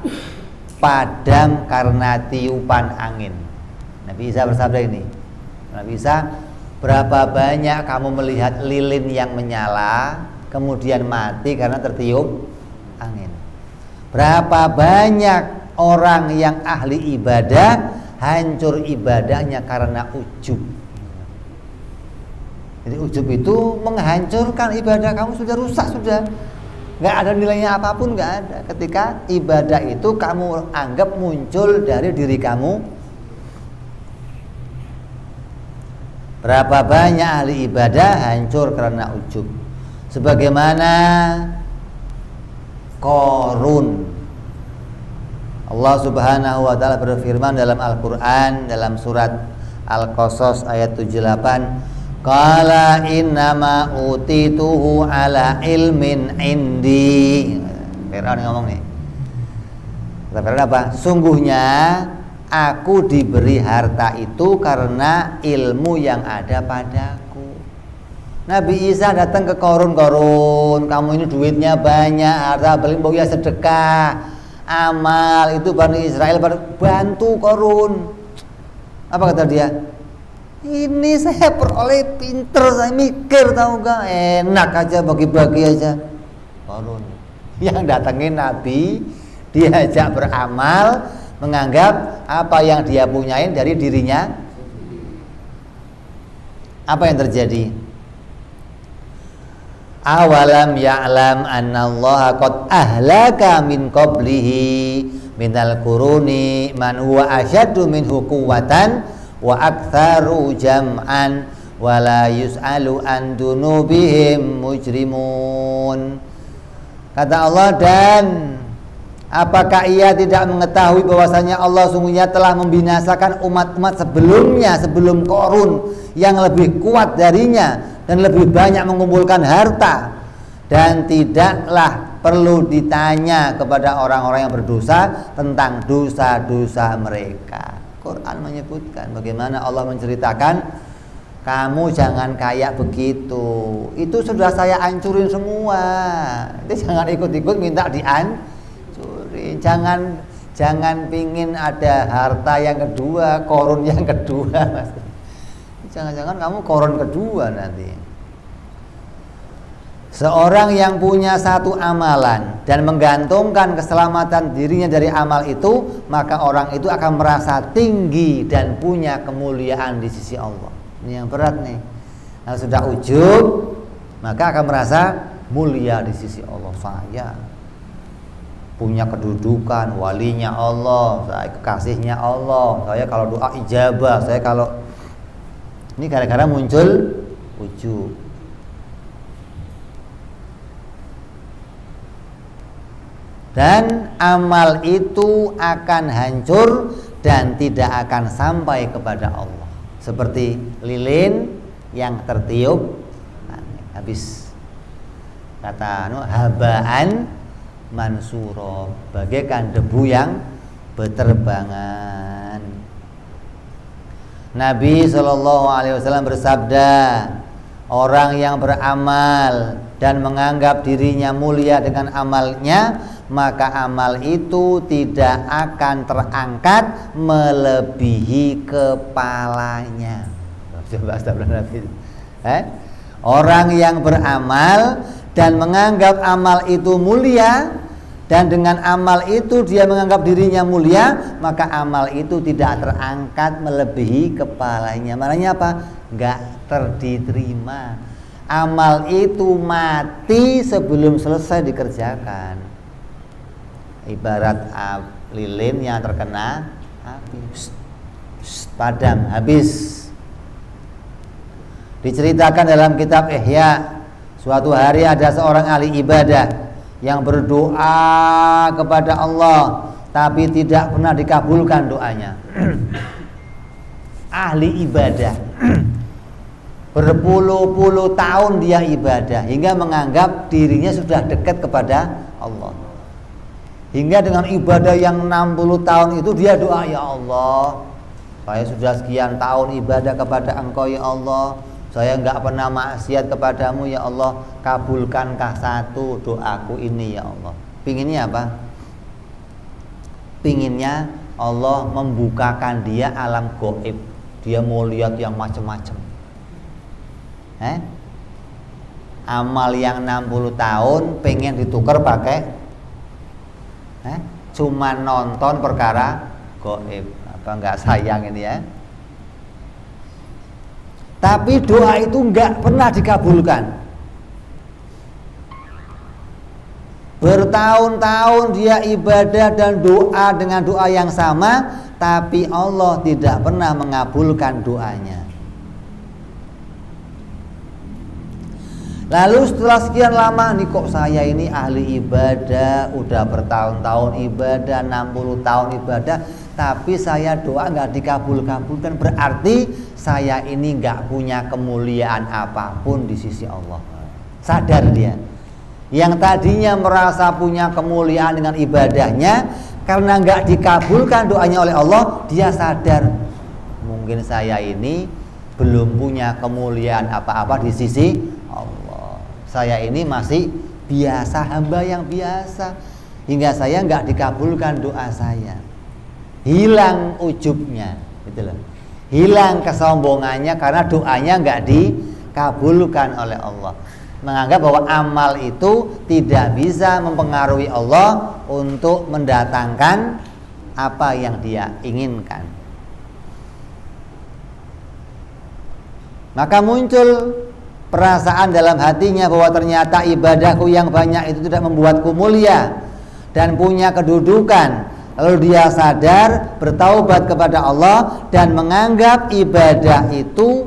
padam karena tiupan angin. Nabi Isa bersabda ini. Nabi Isa, berapa banyak kamu melihat lilin yang menyala kemudian mati karena tertiup angin. Berapa banyak orang yang ahli ibadah hancur ibadahnya karena ujub. Jadi ujub itu menghancurkan ibadah kamu, sudah rusak, sudah nggak ada nilainya apapun, nggak ada. Ketika ibadah itu kamu anggap muncul dari diri kamu. Berapa banyak ahli ibadah hancur karena ujub. Sebagaimana Qarun. Allah Subhanahu wa taala berfirman dalam Al-Qur'an dalam surat Al-Qasas ayat 78, qala innama utituhu ala ilmin indi. Fir'aun ngomong nih. Kata Fir'aun apa? Sungguhnya aku diberi harta itu karena ilmu yang ada padaku. Nabi Isa datang ke Qarun, kamu ini duitnya banyak, harta beli ya sedekah, amal itu Bani Israel bantu Qarun. Apa kata dia? Ini saya peroleh pinter, saya mikir, tahu gak, enak aja bagi-bagi aja. Qarun yang datangin Nabi diajak beramal, menganggap apa yang dia punyain dari dirinya. Apa yang terjadi? Awalam ya'lam annallaha qad ahlaka min qablihi minal quruni man huwa asyaddu minhu quwwatan wa aktsaru jam'an wa la yus'alu an dunubihim mujrimun. Kata Allah, dan apakah ia tidak mengetahui bahwasanya Allah sungguhnya telah membinasakan umat-umat sebelumnya, sebelum Qarun, yang lebih kuat darinya dan lebih banyak mengumpulkan harta, dan tidaklah perlu ditanya kepada orang-orang yang berdosa tentang dosa-dosa mereka. Quran menyebutkan bagaimana Allah menceritakan, kamu jangan kayak begitu, itu sudah saya hancurin semua. Itu jangan ikut-ikut minta dihancurin. Jangan pingin ada harta yang kedua, Qarun yang kedua. Jangan-jangan kamu Qarun kedua nanti. Seorang yang punya satu amalan dan menggantungkan keselamatan dirinya dari amal itu, maka orang itu akan merasa tinggi dan punya kemuliaan di sisi Allah. Ini yang berat nih. Kalau sudah ujub, maka akan merasa mulia di sisi Allah. Saya punya kedudukan walinya Allah, saya kekasihnya Allah, saya kalau doa ijabah, saya kalau ini gara-gara muncul ujub. Dan amal itu akan hancur dan tidak akan sampai kepada Allah. Seperti lilin yang tertiup habis. Kata habaan mansuro, bagaikan debu yang berterbangan. Nabi SAW bersabda, orang yang beramal dan menganggap dirinya mulia dengan amalnya, maka amal itu tidak akan terangkat melebihi kepalanya. Coba Nabi. Orang yang beramal dan menganggap amal itu mulia, dan dengan amal itu dia menganggap dirinya mulia, maka amal itu tidak terangkat melebihi kepalanya. Maknanya apa? Enggak terditerima. Amal itu mati sebelum selesai dikerjakan. Ibarat lilin yang terkena api, padam, habis. Diceritakan dalam kitab Ihya, suatu hari ada seorang ahli ibadah yang berdoa kepada Allah tapi tidak pernah dikabulkan doanya. Ahli ibadah berpuluh-puluh tahun dia ibadah hingga menganggap dirinya sudah dekat kepada Allah. Hingga dengan ibadah yang 60 tahun itu dia doa, ya Allah, saya sudah sekian tahun ibadah kepada Engkau ya Allah, saya enggak pernah maksiat kepadamu ya Allah, kabulkankah satu doaku ini ya Allah. Pinginnya apa? Pinginnya Allah membukakan dia alam gaib. Dia mau lihat yang macam-macam. Amal yang 60 tahun pengen ditukar pakai cuma nonton perkara gaib. Apa enggak sayang ini ya? Tapi doa itu enggak pernah dikabulkan. Bertahun-tahun dia ibadah dan doa dengan doa yang sama, tapi Allah tidak pernah mengabulkan doanya. Lalu setelah sekian lama nih, kok saya ini ahli ibadah, udah bertahun-tahun ibadah, 60 tahun ibadah, tapi saya doa nggak dikabul-kabulkan. Berarti saya ini nggak punya kemuliaan apapun di sisi Allah. Sadar dia. Yang tadinya merasa punya kemuliaan dengan ibadahnya, karena nggak dikabulkan doanya oleh Allah, dia sadar mungkin saya ini belum punya kemuliaan apa-apa di sisi Allah. Saya ini masih biasa, hamba yang biasa, hingga saya nggak dikabulkan doa saya. Hilang ujubnya, gitu loh. Hilang kesombongannya karena doanya nggak dikabulkan oleh Allah. Menganggap bahwa amal itu tidak bisa mempengaruhi Allah untuk mendatangkan apa yang dia inginkan. Maka muncul perasaan dalam hatinya bahwa ternyata ibadahku yang banyak itu tidak membuatku mulia dan punya kedudukan. Lalu dia sadar, bertaubat kepada Allah dan menganggap ibadah itu,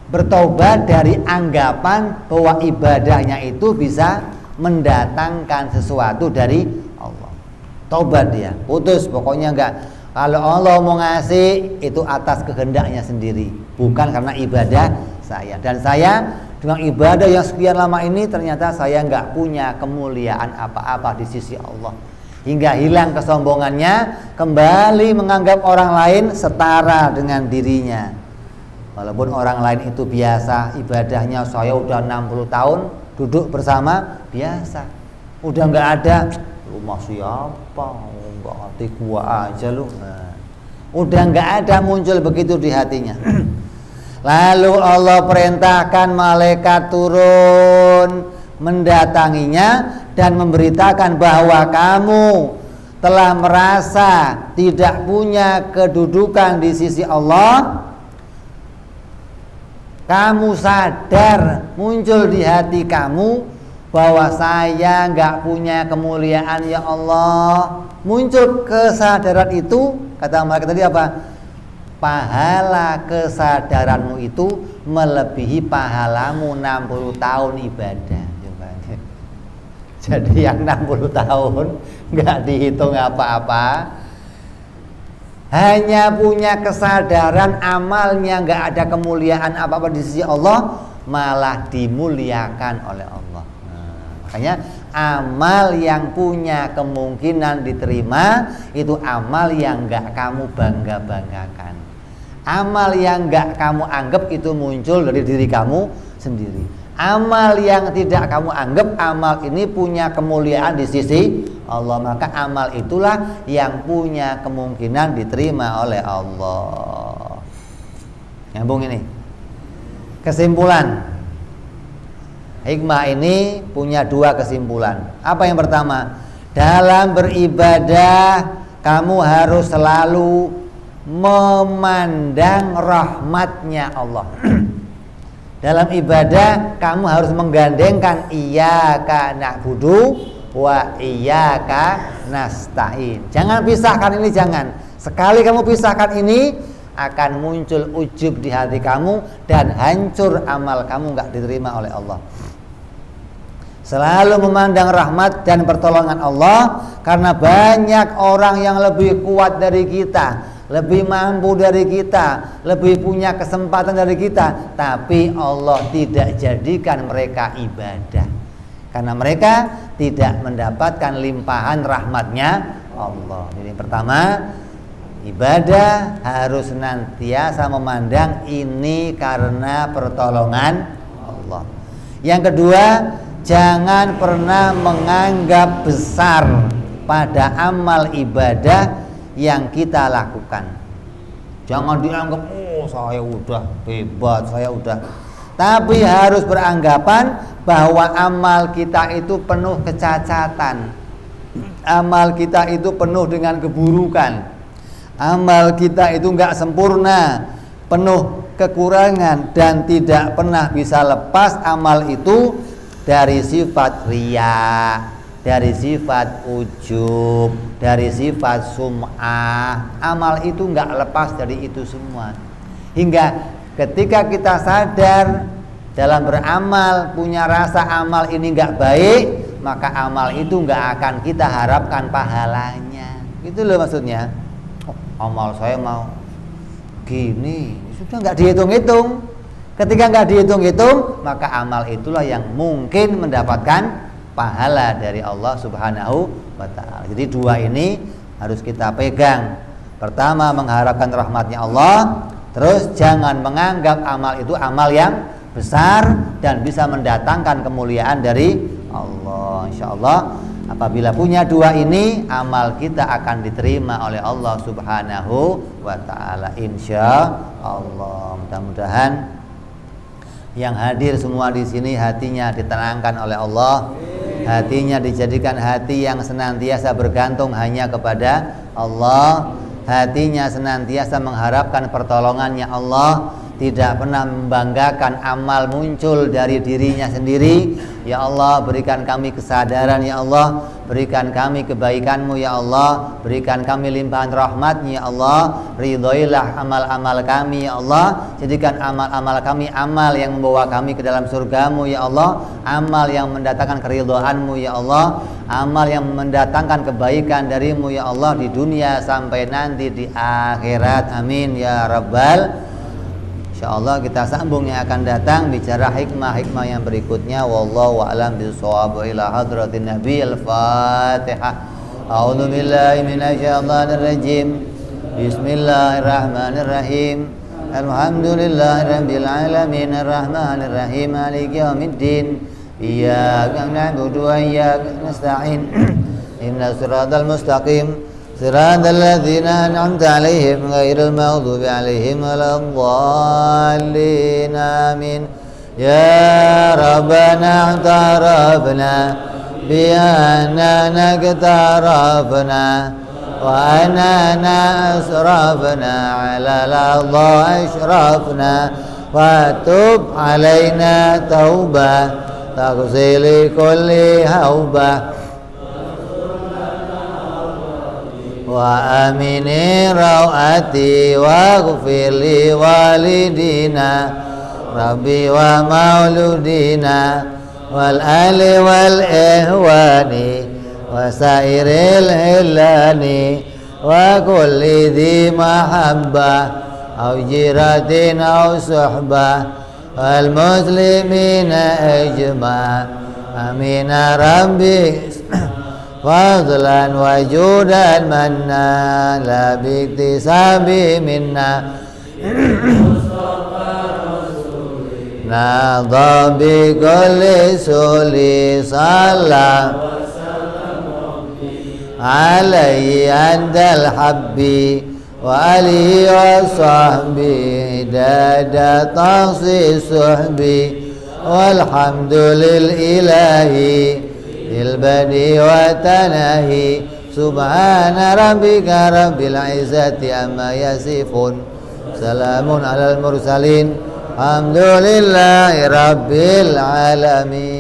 bertaubat dari anggapan bahwa ibadahnya itu bisa mendatangkan sesuatu dari Allah. Taubat dia, putus, pokoknya enggak. Kalau Allah mau ngasih itu atas kehendaknya sendiri, bukan karena ibadah saya. Dan saya dengan ibadah yang sekian lama ini ternyata saya enggak punya kemuliaan apa-apa di sisi Allah. Hingga hilang kesombongannya, kembali menganggap orang lain setara dengan dirinya. Walaupun orang lain itu biasa ibadahnya, saya udah 60 tahun duduk bersama biasa. Udah nggak ada, lu masih apa? Nggak ngerti gua aja lu. Nah, udah nggak ada muncul begitu di hatinya. Lalu Allah perintahkan malaikat turun mendatanginya dan memberitakan bahwa kamu telah merasa tidak punya kedudukan di sisi Allah. Kamu sadar, muncul di hati kamu bahwa saya nggak punya kemuliaan ya Allah. Muncul kesadaran itu, kata malaikat tadi apa? Pahala kesadaranmu itu melebihi pahalamu 60 tahun ibadah. Jadi yang 60 tahun nggak dihitung apa-apa, hanya punya kesadaran amalnya nggak ada kemuliaan apa-apa di sisi Allah, malah dimuliakan oleh Allah. Makanya amal yang punya kemungkinan diterima itu amal yang nggak kamu bangga-banggakan. Amal yang nggak kamu anggap itu muncul dari diri kamu sendiri. Amal yang tidak kamu anggap amal ini punya kemuliaan di sisi Allah, maka amal itulah yang punya kemungkinan diterima oleh Allah. Nyambung ini. Kesimpulan hikmah ini punya dua kesimpulan. Apa yang pertama? Dalam beribadah kamu harus selalu memandang rahmatnya Allah. Dalam ibadah kamu harus menggandengkan iyyaka na'budu wa iyyaka nasta'in. Jangan pisahkan ini, jangan. Sekali kamu pisahkan ini, akan muncul ujub di hati kamu dan hancur amal kamu, nggak diterima oleh Allah. Selalu memandang rahmat dan pertolongan Allah, karena banyak orang yang lebih kuat dari kita, lebih mampu dari kita, lebih punya kesempatan dari kita, tapi Allah tidak jadikan mereka ibadah karena mereka tidak mendapatkan limpahan rahmatnya Allah. Jadi pertama, ibadah harus senantiasa memandang ini karena pertolongan Allah. Yang kedua, jangan pernah menganggap besar pada amal ibadah yang kita lakukan. Jangan dianggap, oh saya udah hebat, saya udah. Tapi harus beranggapan bahwa amal kita itu penuh kecacatan. Amal kita itu penuh dengan keburukan. Amal kita itu enggak sempurna, penuh kekurangan, dan tidak pernah bisa lepas amal itu dari sifat riya, dari sifat ujub, dari sifat sum'ah. Amal itu enggak lepas dari itu semua. Hingga ketika kita sadar dalam beramal, punya rasa amal ini enggak baik, maka amal itu enggak akan kita harapkan pahalanya. Itu loh maksudnya. Oh, amal saya mau gini, sudah enggak dihitung-hitung. Ketika nggak dihitung-hitung, maka amal itulah yang mungkin mendapatkan pahala dari Allah Subhanahu wa ta'ala. Jadi dua ini harus kita pegang. Pertama, mengharapkan rahmatnya Allah. Terus jangan menganggap amal itu amal yang besar dan bisa mendatangkan kemuliaan dari Allah. Insya Allah apabila punya dua ini, amal kita akan diterima oleh Allah Subhanahu wa ta'ala. Insya Allah. Mudah-mudahan yang hadir semua di sini hatinya ditenangkan oleh Allah, hatinya dijadikan hati yang senantiasa bergantung hanya kepada Allah, hatinya senantiasa mengharapkan pertolongannya Allah, tidak pernah membanggakan amal muncul dari dirinya sendiri. Ya Allah, berikan kami kesadaran ya Allah, berikan kami kebaikan-Mu ya Allah, berikan kami limpahan rahmat-Nya ya Allah, ridhoilah amal-amal kami ya Allah, jadikan amal-amal kami amal yang membawa kami ke dalam surga-Mu ya Allah, amal yang mendatangkan keridhaan-Mu ya Allah, amal yang mendatangkan kebaikan dari-Mu ya Allah di dunia sampai nanti di akhirat. Amin ya rabbal. InsyaAllah kita sambung yang akan datang bicara hikmah-hikmah yang berikutnya. Wallahu a'lam bishawab. Ila hadratin Nabi al-Fatihah. A'udzu billahi minasyaitonir rajim. Bismillahirrahmanirrahim. Alhamdulillahirabbil alamin arrahmanir rahim maliki yaumiddin. Iyyaka na'budu wa iyyaka nasta'in. Ihdinas siratal mustaqim. صراط الذين أنعمت عليهم غير المغضوب عليهم ولا الضالين آمين. يا ربنا اعترفنا بأننا اقترفنا وأننا أسرفنا على الأرض أشرفنا وتب علينا توبة تغفر لكل هوبة وآمن روعتي واغفر لوالدينا ربي ومولودينا والآل والإخوان وسائر الهلان وكل ذي محبة أو جيرة أو صحبة والمسلمين أجمع آمين ربي فضلا وجودا منا لا باكتساب منا ناضى بكل سولي صلى عليه عند الحب وآله وصحبه داد تخصيص صحبي والحمد للإله البدي وتناهي سبحان ربك رب العزة عما يصفون سلام على المرسلين الحمد لله رب العالمين.